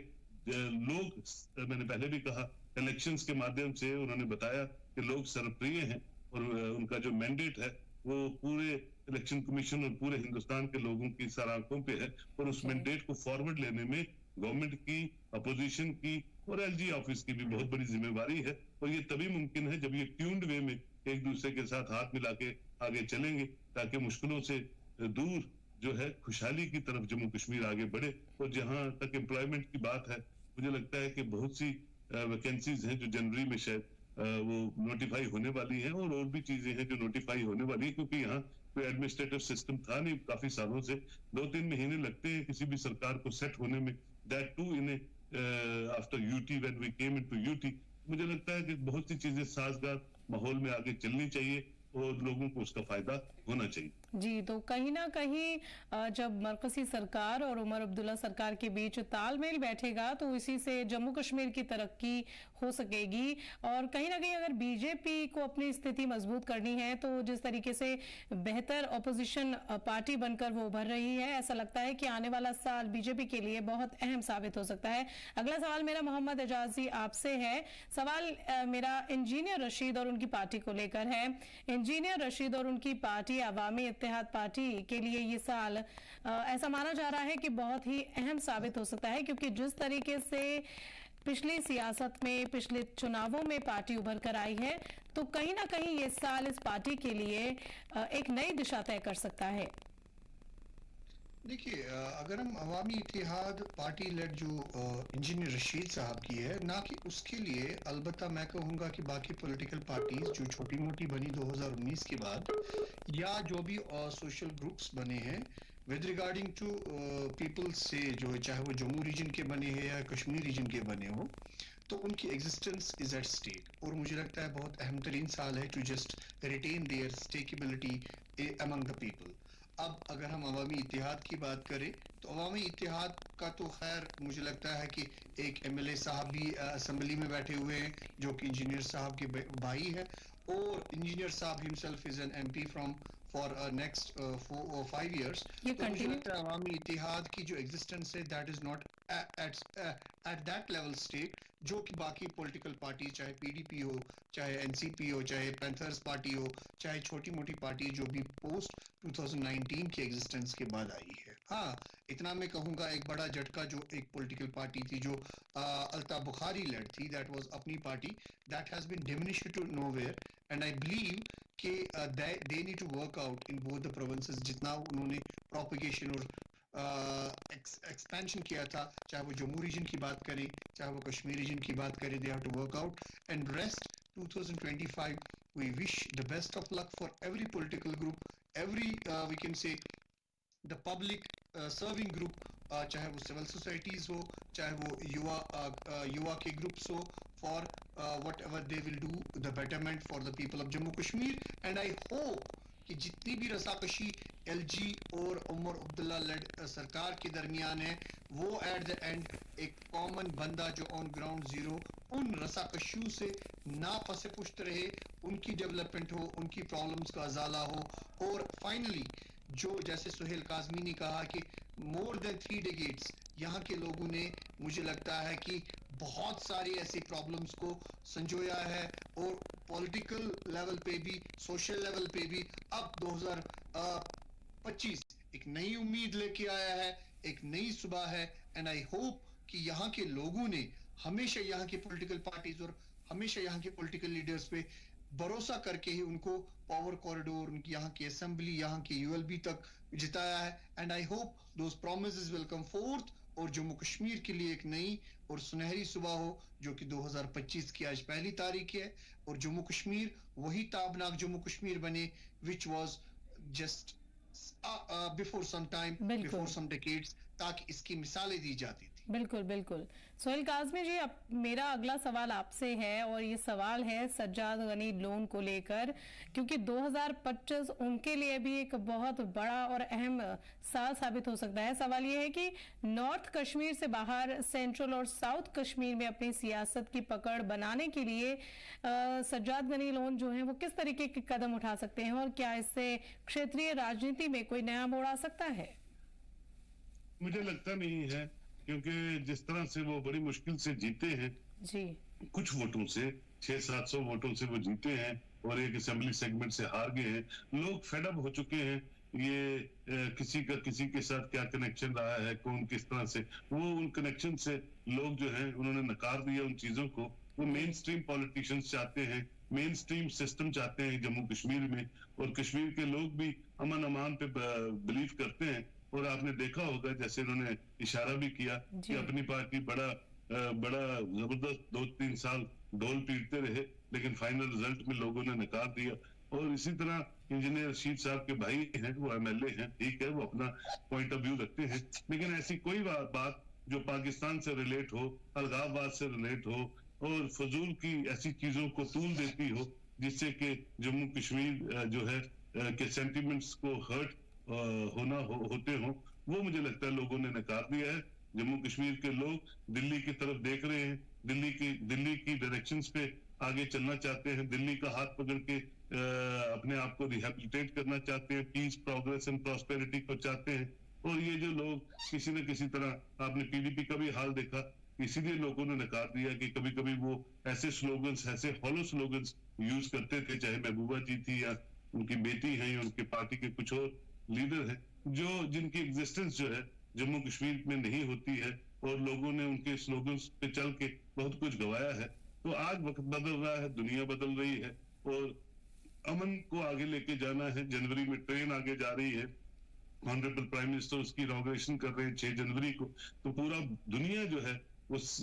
लोग, मैंने पहले भी कहा, इलेक्शंस के माध्यम से उन्होंने बताया कि लोग सरप्रिय हैं और उनका जो मैंडेट है वो पूरे इलेक्शन कमीशन और पूरे हिंदुस्तान के लोगों की सराखों पे है और उस मैंडेट को फॉरवर्ड लेने में गवर्नमेंट की, अपोजिशन की और एलजी ऑफिस की भी बहुत बड़ी जिम्मेवारी है। और ये तभी मुमकिन है जब ये ट्यून्ड वे में एक दूसरे के साथ हाथ मिला के आगे चलेंगे, ताकि मुश्किलों से दूर जो है खुशहाली की तरफ जम्मू कश्मीर आगे बढ़े। और जहां तक एम्प्लॉयमेंट की बात है, मुझे लगता है कि बहुत सी वैकेंसीज हैं जो जनवरी में शायद वो नोटिफाई होने वाली हैं, और भी चीजें हैं जो नोटिफाई होने वाली है, क्योंकि यहाँ कोई एडमिनिस्ट्रेटिव सिस्टम था नहीं काफी सालों से। 2-3 महीने लगते हैं किसी भी सरकार को सेट होने में, that too in after UT, when we came into UT. मुझे लगता है कि बहुत सी चीजें साजगार माहौल में आगे चलनी चाहिए और लोगों को उसका फायदा होना चाहिए। जी, तो कहीं ना कहीं जब मरकजी सरकार और उमर अब्दुल्ला सरकार के बीच तालमेल बैठेगा तो इसी से जम्मू कश्मीर की तरक्की हो सकेगी। और कहीं ना कहीं अगर बीजेपी को अपनी स्थिति मजबूत करनी है तो जिस तरीके से बेहतर ऑपोजिशन पार्टी बनकर वो उभर रही है, ऐसा लगता है कि आने वाला साल बीजेपी के लिए बहुत अहम साबित हो सकता है। अगला सवाल मेरा मोहम्मद एजाजी आपसे है। सवाल मेरा इंजीनियर रशीद और उनकी पार्टी को लेकर है। इंजीनियर रशीद और उनकी पार्टी अवामी इत्तेहाद पार्टी के लिए ये साल ऐसा माना जा रहा है कि बहुत ही अहम साबित हो सकता है, क्योंकि जिस तरीके से पिछली सियासत में, पिछले चुनावों में पार्टी उभर कर आई है, तो कहीं ना कहीं ये साल इस पार्टी के लिए एक नई दिशा तय कर सकता है। देखिए, अगर हम अवामी इत्तेहाद पार्टी लेड जो इंजीनियर रशीद साहब की है, ना कि उसके लिए, अलबत्ता मैं कहूँगा कि बाकी पॉलिटिकल पार्टीज जो छोटी मोटी बनी 2019 के बाद, या जो भी सोशल ग्रुप्स बने हैं विद रिगार्डिंग टू पीपल्स से, जो चाहे वो जम्मू रीजन के बने हैं या कश्मीर रीजन के बने हो, तो उनकी एग्जिस्टेंस इज एट स्टेक। और मुझे लगता है बहुत अहम तरीन साल है to just retain their stability among the people. अब अगर हम अवामी इत्तेहाद की बात करें तो अवामी इत्तेहाद का तो खैर मुझे लगता है कि एक MLA साहब भी असेंबली में बैठे हुए हैं जो कि इंजीनियर साहब के भाई है, और इंजीनियर साहब himself is an MP from for next 4 or 5 years। तो मुझे लगता है अवामी इत्तेहाद की जो एग्जिस्टेंस है that is not at that level state, जो कि बाकी पॉलिटिकल पार्टी, चाहे PDP हो, चाहे NCP हो, चाहे पैंथर्स पार्टी हो, चाहे छोटी मोटी पार्टी जो भी पोस्ट 2019 की एग्जिस्टेंस के बाद आई है। हाँ, इतना मैं कहूँगा, एक बड़ा झटका जो एक पॉलिटिकल पार्टी थी जो अल्ताफ बुखारी लेड थी, that was Apni Party, that has been diminished to nowhere. And I believe कि they need to work out in both the provinces. जितना उन्होंने प्रोपिगेशन और एक्सपेंशन किया था, चाहे वो जम्मू रीजन की बात करें, चाहे वो कश्मीर रीजन की बात करें, they have to work out. And rest 2025 we wish the best of luck for every political group, every we can say the public serving group, चाहे वो सिविल सोसाइटीज हो, चाहे वो युवा के ग्रुप्स हो, for whatever they will do the betterment for the people of Jammu Kashmir। and I hope कि जितनी भी रसाकशी LG और उमर अब्दुल्ला लेड सरकार के दरमियान है, वो एट द एंड एक कॉमन बंदा जो ऑन ग्राउंड जीरो उन रसाकशियों से ना फंसे पुष्ट रहे, उनकी डेवलपमेंट हो, उनकी प्रॉब्लम्स का अजाला हो। और फाइनली जो जैसे सुहेल काजमी ने कहा कि मोर देन 3 decades यहाँ के लोगों ने, मुझे लगता है कि बहुत सारी ऐसी प्रॉब्लम्स को संजोया है, और पॉलिटिकल लेवल पे भी, सोशल लेवल पे भी अब 2025 एक नई उम्मीद लेके आया है, एक नई सुबह है। एंड आई होप कि यहाँ के लोगों ने हमेशा यहाँ की पॉलिटिकल पार्टीज और हमेशा यहाँ के पॉलिटिकल लीडर्स पे भरोसा करके ही उनको पावर कॉरिडोर, उनकी यहाँ की असेंबली, यहाँ की ULB तक जिताया है। And I hope those promises will come fourth, और जम्मू कश्मीर के लिए एक नई और सुनहरी सुबह हो, जो कि 2025 की आज पहली तारीख है, और जम्मू कश्मीर वही ताबनाक जम्मू कश्मीर बने which was just before some time, before some decades, ताकि इसकी मिसालें दी जाती थी। बिल्कुल बिल्कुल। सुहेल काज़मी जी, अब मेरा अगला सवाल आपसे है, और ये सवाल है सज्जाद गनी लोन को लेकर, क्योंकि 2025 उनके लिए भी एक बहुत बड़ा और अहम साल साबित हो सकता है। सवाल ये है कि नॉर्थ कश्मीर से बाहर सेंट्रल और साउथ कश्मीर में अपनी सियासत की पकड़ बनाने के लिए सज्जाद गनी लोन जो है वो किस तरीके के कदम उठा सकते हैं, और क्या इससे क्षेत्रीय राजनीति में कोई नया मोड़ आ सकता है? मुझे लगता नहीं है, क्योंकि जिस तरह से वो बड़ी मुश्किल से जीते हैं जी, कुछ वोटों से, 600-700 वोटों से वो जीते हैं, और एक असेंबली सेगमेंट से हार गए हैं। लोग फेडअप हो चुके हैं, ये किसी का किसी के साथ क्या कनेक्शन रहा है, कौन किस तरह से, वो उन कनेक्शन से लोग जो हैं उन्होंने नकार दिया उन चीजों को। वो मेन स्ट्रीम पॉलिटिशियंस चाहते हैं, मेन स्ट्रीम सिस्टम चाहते हैं जम्मू कश्मीर में, और कश्मीर के लोग भी अमन अमान पे बिलीव करते हैं। और आपने देखा होगा जैसे उन्होंने इशारा भी किया कि अपनी पार्टी बड़ा जबरदस्त 2-3 साल ढोल पीटते रहे, लेकिन फाइनल रिजल्ट में लोगों ने नकार दिया। और इसी तरह इंजीनियर रशीद साहब के भाई हैं, वो एमएलए हैं, ठीक है, वो अपना पॉइंट ऑफ व्यू रखते हैं, लेकिन ऐसी कोई बात जो पाकिस्तान से रिलेट हो, अलगाववाद से रिलेट हो और फजूल की ऐसी चीजों को तूल देती हो जिससे कि जम्मू कश्मीर जो है के सेंटिमेंट्स को हर्ट होते हो, वो मुझे लगता है लोगों ने नकार दिया है। जम्मू कश्मीर के लोग दिल्ली की तरफ देख रहे हैं, दिल्ली की डायरेक्शंस पे आगे चलना चाहते हैं, दिल्ली का हाथ पकड़ के अपने आप को रिहेबिलिटेट करना चाहते हैं, पीस, प्रोग्रेस एंड प्रॉस्पेरिटी को चाहते हैं। और ये जो लोग किसी न किसी तरह, आपने पीडीपी का भी हाल देखा, इसीलिए लोगों ने नकार दिया कि कभी कभी वो ऐसे स्लोगन्स, ऐसे हॉलो स्लोगन्स यूज करते थे, चाहे महबूबा जी थी या उनकी बेटी है या उनके पार्टी के कुछ और लीडर हैं, जिनकी एग्जिस्टेंस जो है जम्मू कश्मीर में नहीं होती है, और लोगों ने उनके स्लोगन्स पे चल के बहुत कुछ गवाया है। तो आज वक्त बदल रहा है, दुनिया बदल रही है, और अमन को आगे लेके जाना है। जनवरी में ट्रेन आगे जा रही है, ऑनरेबल प्राइम मिनिस्टर उसकी इनॉग्रेशन कर रहे हैं 6 जनवरी को। तो पूरा दुनिया जो है उस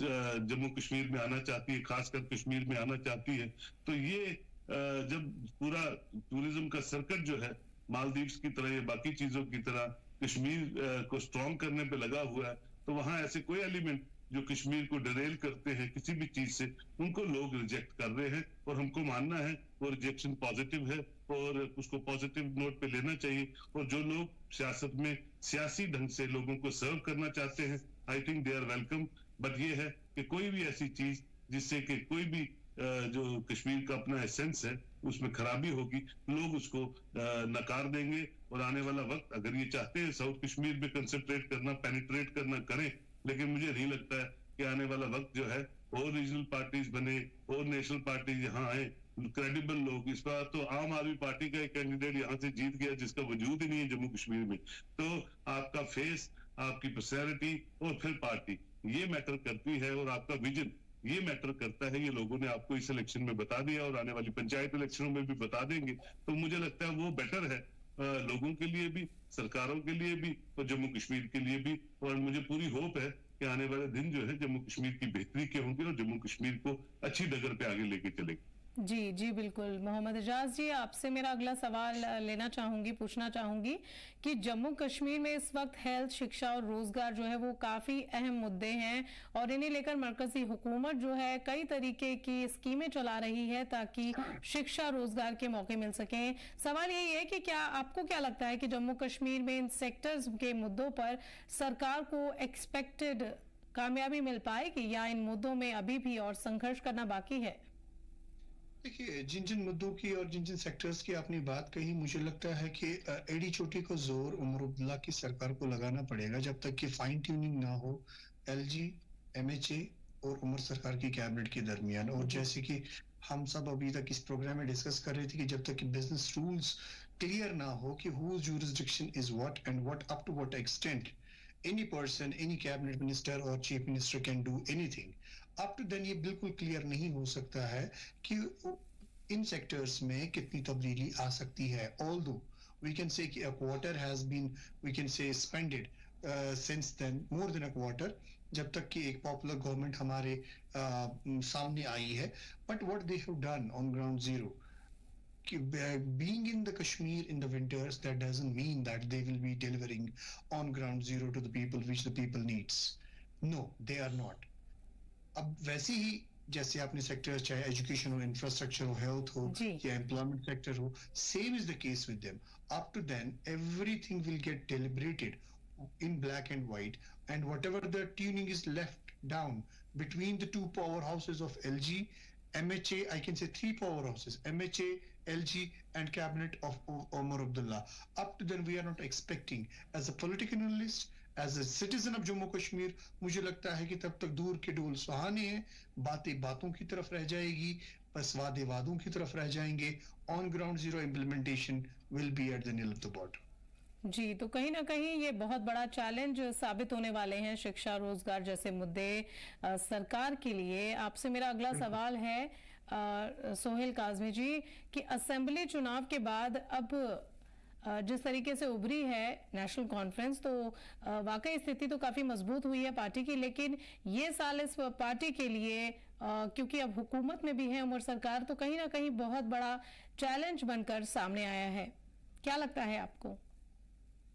जम्मू कश्मीर में आना चाहती है, खासकर कश्मीर में आना चाहती है। तो ये जब पूरा टूरिज्म का सर्किट जो है मालदीव्स की तरह या बाकी चीजों की तरह कश्मीर को स्ट्रॉन्ग करने पे लगा हुआ है, तो वहां ऐसे कोई एलिमेंट जो कश्मीर को डिरेल करते हैं किसी भी चीज से, उनको लोग रिजेक्ट कर रहे हैं। और हमको मानना है वो रिजेक्शन पॉजिटिव है और उसको पॉजिटिव नोट पे लेना चाहिए। और जो लोग सियासत में सियासी ढंग से लोगों को सर्व करना चाहते हैं, I think they are welcome. But ये है कि कोई भी ऐसी चीज जिससे कि कोई भी जो कश्मीर का अपना एसेंस है उसमें खराबी होगी, लोग उसको नकार देंगे। और आने वाला वक्त, अगर ये चाहते हैं साउथ कश्मीर में कंसंट्रेट करना, पेनिट्रेट करना, करें, लेकिन मुझे नहीं लगता है कि आने वाला वक्त जो है और रीजनल पार्टीज बने और नेशनल पार्टीज यहाँ आए, क्रेडिबल लोग। इस बार तो आम आदमी पार्टी का एक कैंडिडेट यहाँ से जीत गया जिसका वजूद ही नहीं है जम्मू कश्मीर में। तो आपका फेस, आपकी पर्सनैलिटी और फिर पार्टी, ये मैटर करती है, और आपका विजन ये मैटर करता है। ये लोगों ने आपको इस इलेक्शन में बता दिया और आने वाली पंचायत इलेक्शनों में भी बता देंगे। तो मुझे लगता है वो बेटर है लोगों के लिए भी, सरकारों के लिए भी और जम्मू कश्मीर के लिए भी। और मुझे पूरी होप है कि आने वाले दिन जो है जम्मू कश्मीर की बेहतरी के होंगे और जम्मू कश्मीर को अच्छी डगर पे आगे लेके चलेंगे। जी जी बिल्कुल। मोहम्मद एजाज जी, आपसे मेरा अगला सवाल लेना चाहूंगी, पूछना चाहूंगी कि जम्मू कश्मीर में इस वक्त हेल्थ, शिक्षा और रोजगार जो है वो काफी अहम मुद्दे हैं, और इन्हें लेकर मरकजी हुकूमत जो है कई तरीके की स्कीमें चला रही है ताकि शिक्षा, रोजगार के मौके मिल सकें। सवाल यही है कि क्या आपको क्या लगता है कि जम्मू कश्मीर में इन सेक्टर्स के मुद्दों पर सरकार को एक्सपेक्टेड कामयाबी मिल पाएगी, या इन मुद्दों में अभी भी और संघर्ष करना बाकी है? देखिए, जिन जिन मुद्दों की और जिन जिन सेक्टर्स की आपने बात कही, मुझे लगता है कि एडी चोटी को जोर उमर अब्दुल्ला की सरकार को लगाना पड़ेगा जब तक कि फाइन ट्यूनिंग ना हो एलजी, एमएचए और उमर सरकार की कैबिनेट के दरमियान। और जैसे कि हम सब अभी तक इस प्रोग्राम में डिस्कस कर रहे थे कि जब तक कि बिजनेस रूल्स क्लियर ना हो कि whose jurisdiction is what and what up to what extent any person, any cabinet minister or chief minister can do anything. up to then ये बिल्कुल क्लियर नहीं हो सकता है कि इन सेक्टर्स में कितनी तब्दीली आ सकती है। although we can say कि a quarter has been, we can say, spended since then, more than a quarter, जब तक कि एक पॉपुलर गवर्नमेंट हमारे सामने आई है। but what they have done on ground zero, being in the Kashmir in the winters, that doesn't mean that they will be delivering on ground zero to the people which the people needs. No, they are not. अब वैसे ही जैसे आपने sectors, चाहे education हो, infrastructure हो, health हो या employment sector हो, same is the case with them. Up to then everything will get deliberated in black and white, and whatever the tuning is left down between the two powerhouses of LG, MHA, I can say 3 powerhouses, MHA, LG and cabinet of Omar Abdullah. Up to then we are not expecting, as a political analyst, as a citizen of Jammu Kashmir, मुझे लगता है कि तब तक दूर के ढोल सुहाने हैं, बातें बातों की तरफ रह जाएगी, बस वादे वादों की तरफ रह जाएंगे। On ground zero implementation will be at the nail of the bottom. जी, तो कहीं ना कहीं ये बहुत बड़ा चैलेंज साबित होने वाले हैं शिक्षा, रोजगार जैसे मुद्दे सरकार के लिए। आपसे मेरा अगला सवाल है सोहेल काज़मी जी कि असेंबली चुनाव के बाद अब जिस तरीके से उभरी है नेशनल कॉन्फ्रेंस, तो वाकई स्थिति तो काफी मजबूत हुई है पार्टी की, लेकिन ये साल इस पार्टी के लिए क्योंकि अब हुकूमत में भी है उमर सरकार, तो कहीं ना कहीं बहुत बड़ा चैलेंज बनकर सामने आया है। क्या लगता है आपको?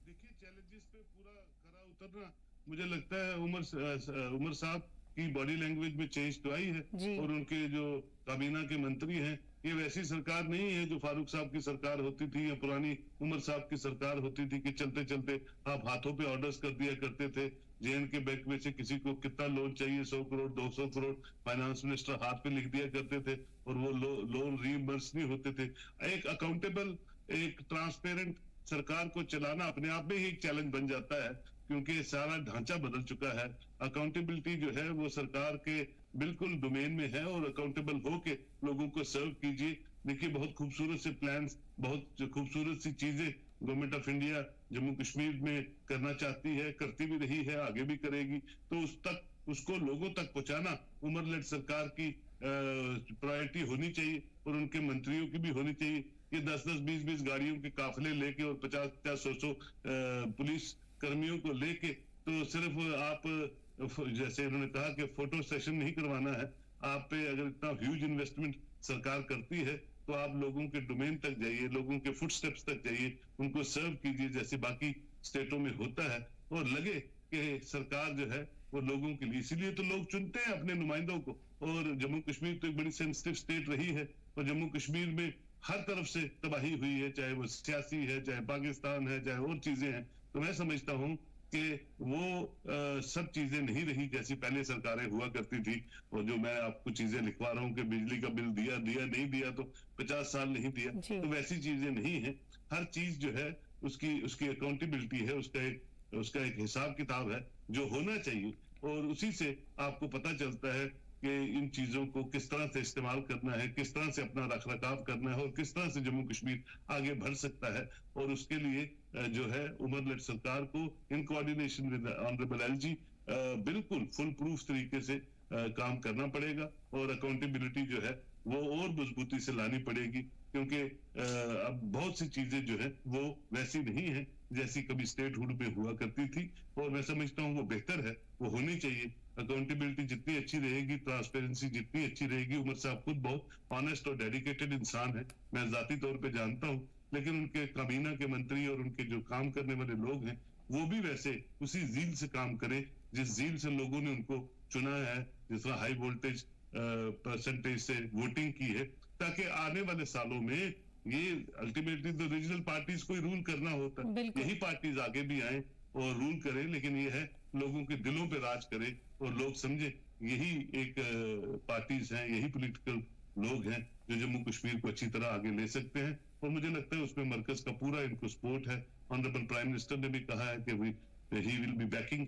देखिए, चैलेंजेस पे पूरा खरा उतरना, मुझे लगता है उमर साहब की बॉडी लैंग्वेज में चेंज तो आई है, और उनके जो काबीना के मंत्री हैं, ये वैसी सरकार नहीं है जो फारूक साहब की सरकार होती थी या पुरानी उमर साहब की सरकार होती थी कि चलते चलते आप हाथों पे ऑर्डर्स कर दिया करते थे। जेएनके बैंक में से किसी को कितना लोन चाहिए, 100 करोड़ 200 करोड़, फाइनेंस मिनिस्टर हाथ पे लिख दिया करते थे और वो लोन रीइंबर्स नहीं होते थे। एक अकाउंटेबल, एक ट्रांसपेरेंट सरकार को चलाना अपने आप में ही एक चैलेंज बन जाता है, क्योंकि सारा ढांचा बदल चुका है। अकाउंटेबिलिटी जो है वो सरकार के बिल्कुल डोमेन में है, और अकाउंटेबल होके लोगों को सर्व कीजिए। देखिए, बहुत खूबसूरत से प्लान्स, बहुत खूबसूरत सी चीजें government of India Jammu Kashmir में करना चाहती है, करती भी रही है, आगे भी करेगी। तो उसको लोगों तक पहुंचाना उमर लेड सरकार की प्रायोरिटी होनी चाहिए, और उनके मंत्रियों की भी होनी चाहिए। ये 10-10, 20-20 गाड़ियों के काफिले लेके और 50-50, 100 पुलिस कर्मियों को लेके, तो सिर्फ आप जैसे उन्होंने कहा कि फोटो सेशन नहीं करवाना है। आप पे अगर इतना ह्यूज इन्वेस्टमेंट सरकार करती है, तो आप लोगों के डोमेन तक जाइए, लोगों के फुटस्टेप्स तक जाइए, उनको सर्व कीजिए जैसे बाकी स्टेटों में होता है, और लगे कि सरकार जो है वो लोगों के लिए। इसीलिए तो लोग चुनते हैं अपने नुमाइंदों को। और जम्मू कश्मीर तो एक बड़ी सेंसिटिव स्टेट रही है, और जम्मू कश्मीर में हर तरफ से तबाही हुई है, चाहे वो सियासी है, चाहे पाकिस्तान है, चाहे और चीजें हैं। तो मैं समझता हूँ कि वो सब चीजें नहीं रही जैसी पहले सरकारें हुआ करती थी। और जो मैं आपको चीजें लिखवा रहा हूँ कि बिजली का बिल दिया नहीं दिया, तो 50 साल नहीं दिया, तो वैसी चीजें नहीं है। हर चीज जो है उसकी अकाउंटेबिलिटी है, उसका एक हिसाब किताब है जो होना चाहिए, और उसी से आपको पता चलता है कि इन चीजों को किस तरह से इस्तेमाल करना है, किस तरह से अपना रख रखाव करना है, और किस तरह से जम्मू कश्मीर आगे बढ़ सकता है। और उसके लिए जो है उमर लेड सरकार को इन कोऑर्डिनेशन विद ऑनरेबल एलजी बिल्कुल फुल प्रूफ तरीके से काम करना पड़ेगा, और अकाउंटेबिलिटी जो है वो और मजबूती से लानी पड़ेगी, क्योंकि अब बहुत सी चीजें जो है वो वैसी नहीं है जैसी कभी स्टेटहुड में हुआ करती थी। और मैं समझता हूँ वो बेहतर है, वो होनी चाहिए। अकाउंटेबिलिटी जितनी अच्छी रहेगी, ट्रांसपेरेंसी जितनी अच्छी रहेगी। उमर साहब खुद बहुत ऑनेस्ट और डेडिकेटेड इंसान है, मैं जाती तौर पे जानता हूँ, लेकिन उनके काबीना के मंत्री और उनके जो काम करने वाले लोग हैं, वो भी वैसे उसी जील से काम करें जिस जील से लोगों ने उनको चुना है, जिस तरह हाई वोल्टेज परसेंटेज से वोटिंग की है, ताकि आने वाले सालों में ये अल्टीमेटली तो रीजनल पार्टीज को ही रूल करना होता है, यही पार्टीज आगे भी आए और रूल करें, लेकिन ये है लोगों के दिलों पे राज करे और लोग समझे यही एक पार्टीज हैं, यही पॉलिटिकल लोग हैं जो जम्मू कश्मीर को अच्छी तरह आगे ले सकते हैं। और मुझे लगता है उसमें मरकज का पूरा इनको सपोर्ट है। ऑनरेबल प्राइम मिनिस्टर ने भी कहा है कि he will be backing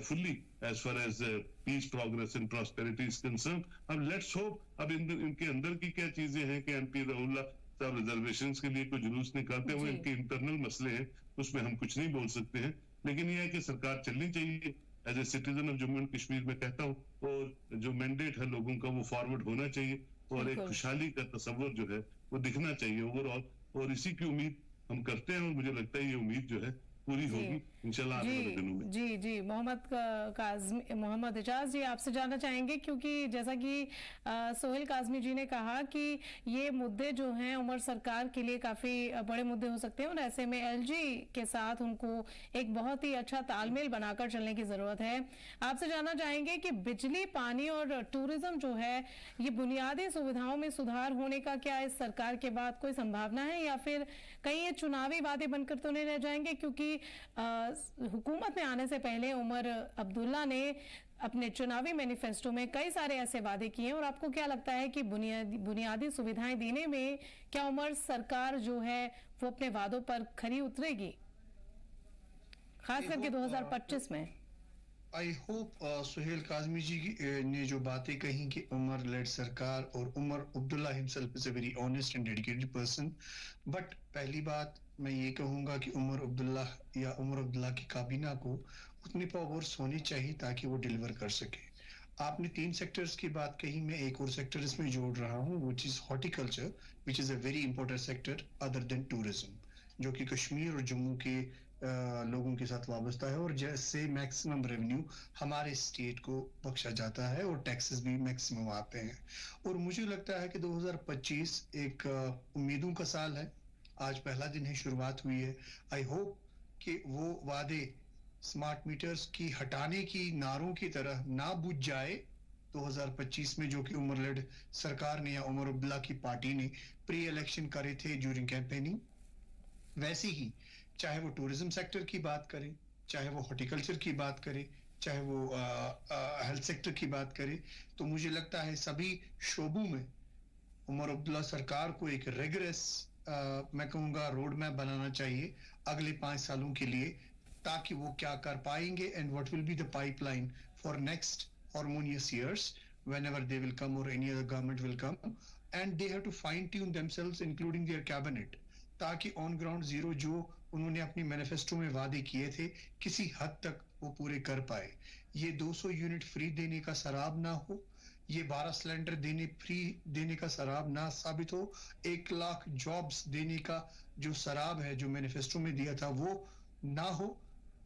fully as far as peace, progress and prosperity is concerned. अब let's hope, अब इनके अंदर की क्या चीजें हैं कि एमपी राहुल्ला साहब रिजर्वेशंस के लिए कोई जुलूस निकालते हुए, इनके इंटरनल मसले हैं, उसमें हम कुछ नहीं बोल सकते हैं, लेकिन यह है कि सरकार चलनी चाहिए। As a citizen of Jammu and Kashmir में कहता हूँ, और जो मैंडेट है लोगों का वो फॉरवर्ड होना चाहिए, और एक खुशहाली का तस्वर जो है वो दिखना चाहिए ओवरऑल, और इसी की उम्मीद हम करते हैं, और मुझे लगता है ये उम्मीद जो है पूरी होगी इंशाल्लाह आने वाले दिनों में। जी मोहम्मद एजाज जी, आपसे जानना चाहेंगे, क्योंकि जैसा कि सोहेल काज़मी जी ने कहा कि ये मुद्दे जो हैं उमर सरकार के लिए काफी बड़े मुद्दे हो सकते हैं, और ऐसे में एलजी के साथ उनको एक बहुत ही अच्छा तालमेल बनाकर चलने की जरूरत है। आपसे जानना चाहेंगे कि बिजली, पानी और टूरिज्म जो है, ये बुनियादी सुविधाओं में सुधार होने का क्या इस सरकार के बाद कोई संभावना है, या फिर कहीं ये चुनावी वादे बनकर तो नहीं रह जाएंगे? क्योंकि हुकूमत में आने से पहले उमर अब्दुल्ला ने अपने चुनावी मैनिफेस्टो में कई सारे ऐसे वादे किए, और आपको क्या लगता है कि बुनियादी सुविधाएं देने में क्या उमर सरकार जो है वो अपने वादों पर खरी उतरेगी, खास करके 2025 में? आई होप सुहेल काजमी जी ने जो बातें कही कि उमर लेड सरकार और Omar Abdullah himself is a very honest and dedicated person, but पहली बात मैं ये कहूंगा कि उमर अब्दुल्ला या उमर अब्दुल्ला की काबीना को उतनी पावर्स होनी चाहिए ताकि वो डिलीवर कर सके। आपने 3 सेक्टर्स की बात कही, मैं एक और सेक्टर इसमें जोड़ रहा हूँ which is horticulture, which is a very important sector other than tourism, जो कि कश्मीर और जम्मू के लोगों के साथ वाबस्ता है और जैसे मैक्सिमम रेवेन्यू हमारे स्टेट को बख्शा जाता है और टैक्सेस भी मैक्सिमम आते हैं। और मुझे लगता है कि 2025 एक उम्मीदों का साल है। आज पहला दिन है, शुरुआत हुई है। आई होप कि वो वादे स्मार्ट मीटर्स की हटाने की नारों की तरह ना बुझ जाए 2025 में, जो कि उमर लेड सरकार ने या उमर अब्दुल्ला की पार्टी ने प्री इलेक्शन करे थे ड्यूरिंग कैंपेनिंग। वैसे ही चाहे वो टूरिज्म सेक्टर की बात करें, चाहे वो हॉर्टिकल्चर की बात करें, चाहे वो हेल्थ सेक्टर की बात करें, तो मुझे लगता है सभी शोबों में उमर अब्दुल्ला सरकार को एक रेगरस मैं कहूँगा रोड मैप बनाना चाहिए अगले 5 सालों के लिए, ताकि वो क्या कर पाएंगे and what will be the pipeline for next harmonious years whenever they will come or any other government will come, and they have to fine tune themselves including their cabinet, ताकि on ground zero जो उन्होंने अपनी manifesto में वादे किए थे किसी हद तक वो पूरे कर पाए। ये 200 यूनिट फ्री देने का शराब ना हो, ये 12 सिलेंडर फ्री देने का शराब ना साबित हो, 1 लाख जॉब्स देने का जो शराब है जो मैनिफेस्टो में दिया था वो ना हो।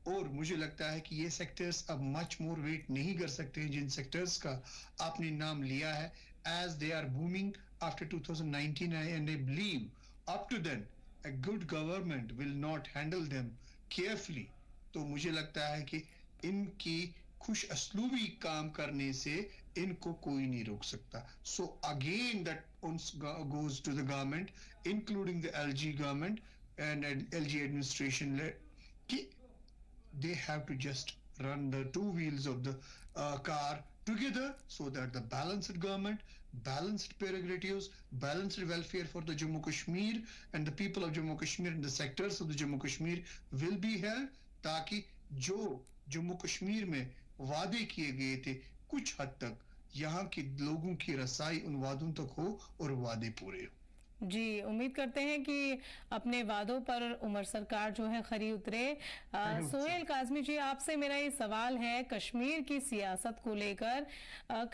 और मुझे लगता है कि ये सेक्टर्स अब मच मोर वेट नहीं कर सकते हैं जिन सेक्टर्स का आपने नाम लिया है, as they are booming after 2019 and I believe up to then a good government will not handle them carefully। तो मुझे लगता है कि इनकी खुश असलूबी काम करने से इनको कोई नहीं रोक सकता। So again that goes to the government including the LG government and LG administration कि they have to just run the 2 wheels of the car together so that the balanced government, balanced prerogatives, balanced welfare for the Jammu Kashmir and the people of Jammu Kashmir and the sectors of the Jammu Kashmir will be held, ताकि जो जम्मू कश्मीर में वादे किए गए थे कुछ हद तक यहाँ के लोगों की रसाई उन वादों तक हो और वादे पूरे हो। जी, उम्मीद करते हैं कि अपने वादों पर उमर सरकार जो है खरी उतरे। सोहेल काजमी जी, आपसे मेरा ये सवाल है कश्मीर की सियासत को लेकर।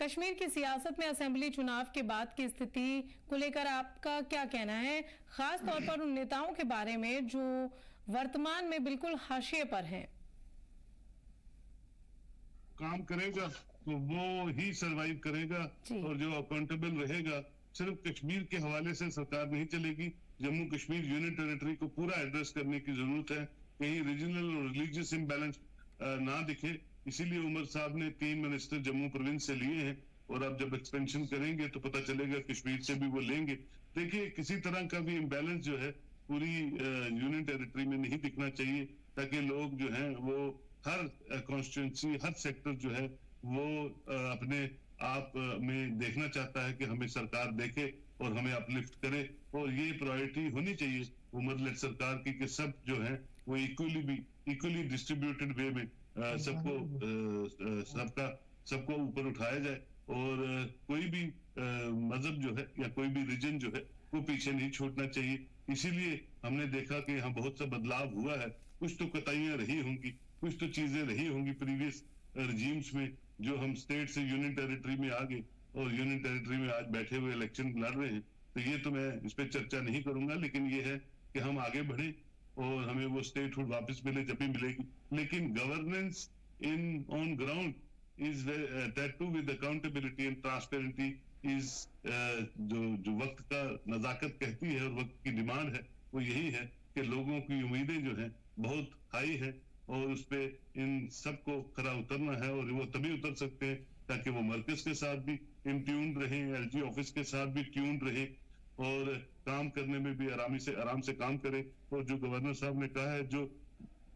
कश्मीर की सियासत में असेंबली चुनाव के बाद की स्थिति को लेकर आपका क्या कहना है, खास तौर पर उन नेताओं के बारे में जो वर्तमान में बिल्कुल हाशिए पर हैं? काम करेगा तो वो ही सरवाइव करेगा और जो अकाउंटेबल रहेगा। सिर्फ कश्मीर के हवाले से सरकार नहीं चलेगी, जम्मू कश्मीर यूनियन टेरिटरी को पूरा एड्रेस करने की जरूरत है, कहीं रीजनल और रिलीजियस इम्बैलेंस ना दिखे। इसीलिए उमर साहब ने 3 मिनिस्टर जम्मू प्रोविंस से लिए हैं और अब जब एक्सपेंशन करेंगे तो पता चलेगा कश्मीर से भी वो लेंगे। देखिए, किसी तरह का भी इम्बैलेंस जो है पूरी यूनियन टेरिटरी में नहीं दिखना चाहिए, ताकि लोग जो हैं वो हर कॉन्स्टिट्यूंसी, हर सेक्टर जो है वो अपने आप में देखना चाहता है कि हमें सरकार देखे और हमें अपलिफ्ट करे। और ये प्रायोरिटी होनी चाहिए उमर लेड सरकार की कि सब जो है वो इक्वली डिस्ट्रीब्यूटेड वे में सबको ऊपर उठाया जाए और कोई भी मजहब जो है या कोई भी रीजन जो है वो पीछे नहीं छोड़ना चाहिए। इसीलिए हमने देखा कि यहाँ बहुत सा बदलाव हुआ है। कुछ तो कताइयां रही होंगी, कुछ तो चीजें रही होंगी प्रीवियस रजीम्स में, जो हम स्टेट से यूनियन टेरिटरी में आ गए और यूनियन टेरिटरी में आज बैठे हुए इलेक्शन लड़ रहे हैं। तो ये तो मैं इस पर चर्चा नहीं करूंगा, लेकिन ये है कि हम आगे बढ़े और हमें वो स्टेटहुड वापस मिले जब भी मिलेगी। लेकिन governance in on ground is that too with accountability and transparency is जो वक्त का नजाकत कहती है और वक्त की डिमांड है वो यही है कि लोगों की उम्मीदें जो है बहुत हाई है और उस पे इन सबको खरा उतरना है। और वो तभी उतर सकते हैं ताकि वो मरकज के साथ भी इन ट्यून रहे, एलजी ऑफिस के साथ भी ट्यून रहे और काम करने में भी आराम से काम करे। और जो गवर्नर साहब ने कहा है, जो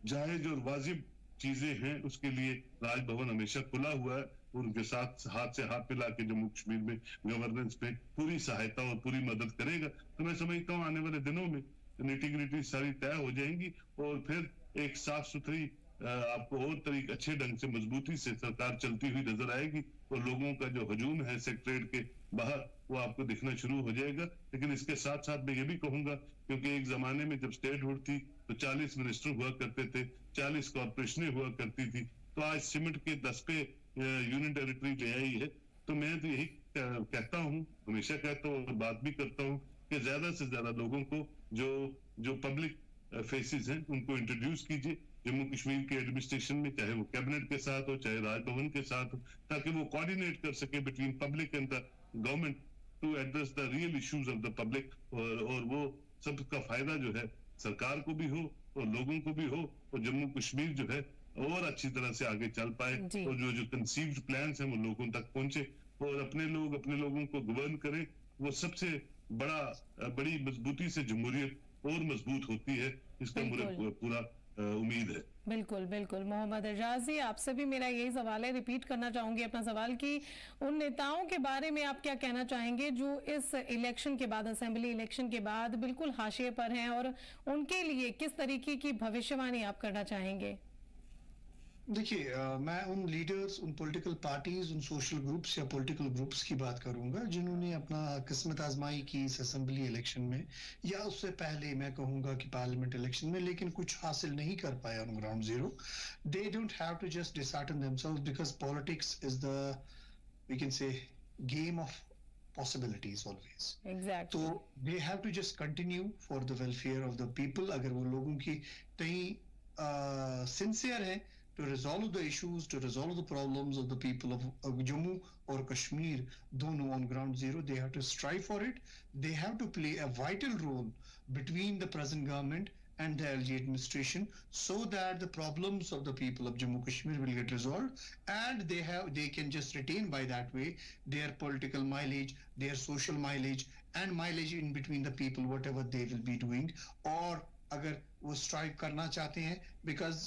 जायज और वाजिब चीजें हैं उसके लिए राजभवन हमेशा खुला हुआ है और उनके साथ हाथ से हाथ मिला के जम्मू कश्मीर में गवर्नेंस में पूरी सहायता और पूरी मदद करेगा। तो मैं समझता हूँ आने वाले दिनों में निटी-ग्रिटी सारी तय हो जाएंगी और फिर एक साफ सुथरी आपको और तरीके अच्छे ढंग से मजबूती से सरकार चलती हुई नजर आएगी और लोगों का जो हजूम है सेक्रेटरीट के बाहर वो आपको दिखना शुरू हो जाएगा। लेकिन इसके साथ साथ मैं ये भी कहूंगा, क्योंकि एक जमाने में जब स्टेटहुड थी तो 40 मिनिस्टर हुआ करते थे, 40 कॉर्पोरेशनें हुआ करती थी, तो आज सिमट के 10 पे यूनियन टेरिटरी ले आई है। तो मैं तो यही कहता हूँ, हमेशा कहता हूँ और बात भी करता हूँ कि ज्यादा से ज्यादा लोगों को जो पब्लिक फेसेस हैं उनको इंट्रोड्यूस कीजिए जम्मू कश्मीर के एडमिनिस्ट्रेशन में, चाहे वो कैबिनेट के साथ हो चाहे राजभवन के साथ हो, ताकि वो कोऑर्डिनेट कर सके between public and the government to address the real issues of the public, और वो सबका फायदा जो है सरकार को भी हो और लोगों को भी हो, और जम्मू कश्मीर जो है और अच्छी तरह से आगे चल पाए, और जो कंसीव्ड प्लान्स हैं वो लोगों तक पहुंचे और अपने लोगों को गवर्न करें। वो सबसे बड़ी मजबूती से जमहूरियत और मजबूत होती है, इसका मुझे पूरा उम्मीद है। बिल्कुल बिल्कुल। मोहम्मद एजाजी, आपसे भी मेरा यही सवाल है, रिपीट करना चाहूंगी अपना सवाल कि उन नेताओं के बारे में आप क्या कहना चाहेंगे जो इस इलेक्शन के बाद, असेंबली इलेक्शन के बाद बिल्कुल हाशिए पर हैं, और उनके लिए किस तरीके की भविष्यवाणी आप करना चाहेंगे? देखिए, मैं उन लीडर्स, उन पॉलिटिकल पार्टीज, उन सोशल ग्रुप्स या पॉलिटिकल ग्रुप्स की बात करूंगा जिन्होंने अपना किस्मत आजमाई की इस असेंबली इलेक्शन में, या उससे पहले मैं कहूंगा कि पार्लियामेंट इलेक्शन में, लेकिन कुछ हासिल नहीं कर पाया on ground zero. They don't have to just dishearten themselves because politics is the, we can say, game of possibilities always. Exactly. So they have to just continue for the welfare of the people. अगर वो लोगों की कहीं sincere है to resolve the issues, to resolve the problems of the people of Jammu or Kashmir, dono on ground zero, they have to strive for it. They have to play a vital role between the present government and the LG administration so that the problems of the people of Jammu Kashmir will get resolved, and they can just retain by that way their political mileage, their social mileage, and mileage in between the people, whatever they will be doing. और अगर वो strive करना चाहते हैं, because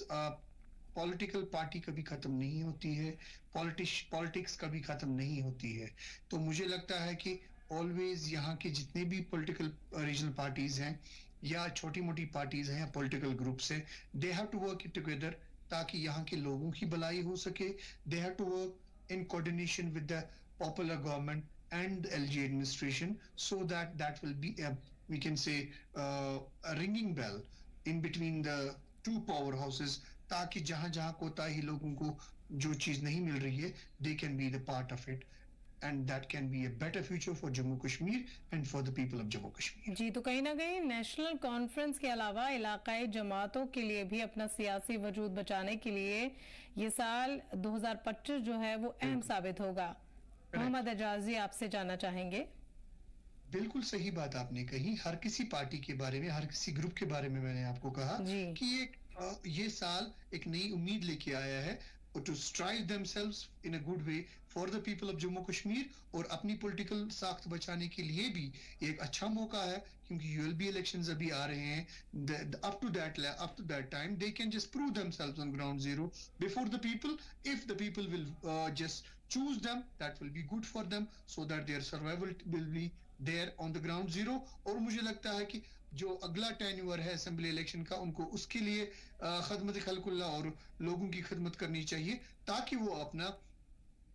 political party कभी खत्म नहीं होती है, पॉलिटिक्स कभी खत्म नहीं होती है। तो मुझे लगता है कि ऑलवेज यहाँ के जितने भी पॉलिटिकल रीजनल पार्टीज हैं या छोटी मोटी पार्टीज हैं या पॉलिटिकल ग्रुप्स हैं, they have to work together ताकि यहाँ के लोगों की भलाई हो सके। They have to work in coordination with the popular government and LG administration so that will be, we can say, a ringing bell in between the two powerhouses, ताकि जहां जहां कोताही लोगों को जो चीज नहीं मिल रही है, they can be the part of it, and that can be a better future for Jammu Kashmir and for the people of Jammu Kashmir. जी, तो कहीं ना कहीं नेशनल कॉन्फ्रेंस के अलावा इलाकाई जमातों के लिए भी अपना सियासी वजूद बचाने के लिए ये साल 2025 जो है वो अहम साबित होगा। मोहम्मद एजाजी, आपसे जानना चाहेंगे। बिल्कुल सही बात आपने कही। हर किसी पार्टी के बारे में, हर किसी ग्रुप के बारे में मैंने आपको कहा कि ये साल एक नई उम्मीद लेके आया है, to strive themselves in a good way for the people of Jammu Kashmir, और अपनी पॉलिटिकल साख्त बचाने के लिए भी एक अच्छा मौका है, क्योंकि ULB इलेक्शंस अभी आ रहे हैं। up to that time they can just prove themselves on ground zero before the people. If the people will just choose them, that will be good for them, so that their survival will be there on the ground zero. और मुझे लगता है कि जो अगला tenure है assembly election का, उनको उसके लिए खदमत खल्कुल्लाह और लोगों की खिदमत करनी चाहिए, ताकि वो अपना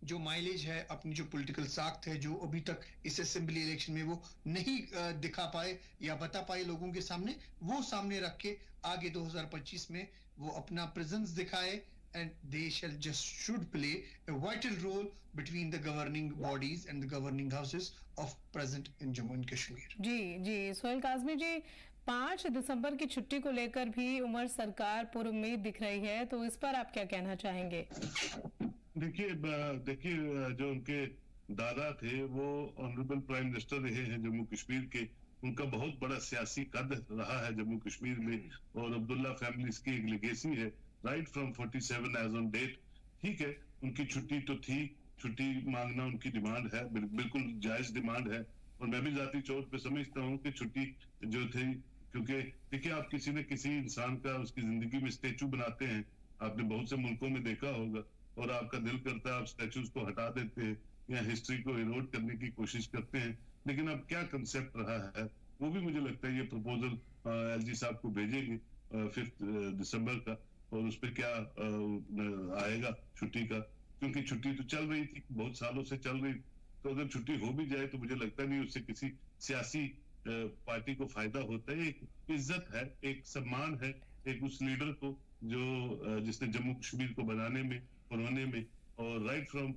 जो माइलेज है, अपनी जो पॉलिटिकल साख्त है, जो अभी तक इस असेंबली इलेक्शन में वो नहीं दिखा पाए या बता पाए लोगों के सामने, वो सामने रख के आगे 2025 में वो अपना प्रेजेंस दिखाए, and they should play a vital role between the governing bodies and the governing houses of present in Jammu and Kashmir. जी, सोहेल काज़मी जी, 5 दिसंबर की छुट्टी को लेकर भी उमर सरकार पुरुम्मीद दिख रही है, तो इस पर आप क्या कहना चाहेंगे? देखिए जो उनके दादा थे वो ऑनरेबल प्राइम मिनिस्टर रहे हैं जम्मू कश्मीर के, उनका बहुत बड़ा सियासी कद रहा है जम्मू कश्मीर में, और अब्दुल्ला फैमिली की एक लेगेसी है right from 47 as on date. ठीक है, उनकी छुट्टी तो थी, छुट्टी मांगना उनकी डिमांड है, बिल्कुल जायज डिमांड है, और मैं भी जाती तौर पे समझता हूँ कि छुट्टी जो थी, क्योंकि देखिए आप किसी न किसी इंसान का उसकी जिंदगी में स्टेचू बनाते हैं, आपने बहुत से मुल्कों में देखा होगा, और आपका दिल करता है आप स्टेचूज को हटा देते हैं या हिस्ट्री को इरोड करने की कोशिश करते हैं। लेकिन अब क्या कंसेप्ट रहा है, वो भी मुझे लगता है ये प्रपोजल एलजी साहब को भेजेंगे 5 दिसंबर का, और उस पर क्या आएगा छुट्टी का, क्योंकि छुट्टी तो चल रही थी, बहुत सालों से चल रही। तो अगर छुट्टी हो भी जाए तो मुझे लगता नहीं उससे किसी सियासी पार्टी को फायदा होता है। एक इज्जत है, एक सम्मान है एक उस लीडर को जो जिसने जम्मू कश्मीर को बनाने में और होने में, और right from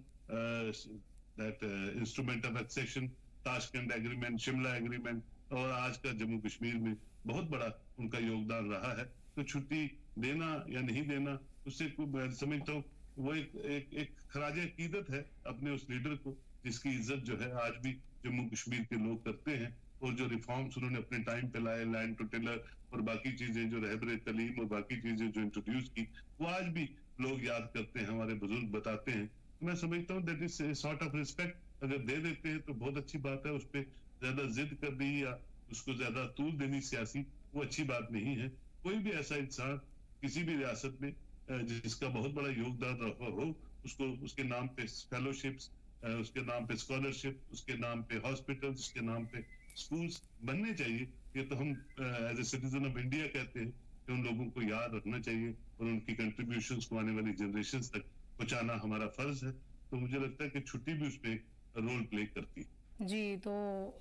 that instrument of accession, Tashkent agreement, Shimla agreement, और आज का जम्मू कश्मीर में बहुत बड़ा उनका योगदान रहा है। तो छुट्टी देना या नहीं देना उससे मैं समझता हूँ वो एक खराज अकीदत है अपने उस लीडर को, जिसकी इज्जत जो है आज भी जम्मू कश्मीर के लोग करते हैं। और जो रिफॉर्म्स उन्होंने अपने टाइम पे लाए, लैंड टू टिलर और बाकी चीजें, जो रहबरे तलीम और बाकी चीजें जो इंट्रोड्यूस की, वो आज भी लोग याद करते हैं, हमारे बुजुर्ग बताते हैं। मैं समझता हूँ that is sort of respect. अगर दे देते हैं तो बहुत अच्छी बात है, उस पर ज्यादा जिद कर दी या उसको ज्यादा तूल देनी सियासी, वो अच्छी बात नहीं है। कोई भी ऐसा इंसान किसी भी रियासत में जिसका बहुत बड़ा योगदान रहा हो, उसको उसके नाम पे फेलोशिप्स, उसके नाम पे स्कॉलरशिप, उसके नाम पे हॉस्पिटल्स, उसके नाम पे स्कूल्स बनने चाहिए। ये तो हम as a citizen of India कहते हैं कि उन लोगों को याद रखना चाहिए और उनकी कंट्रीब्यूशंस को आने वाली जनरेशंस तक पहुंचाना हमारा फर्ज है। तो मुझे लगता है कि छुट्टी भी उस पर रोल प्ले करती है। जी, तो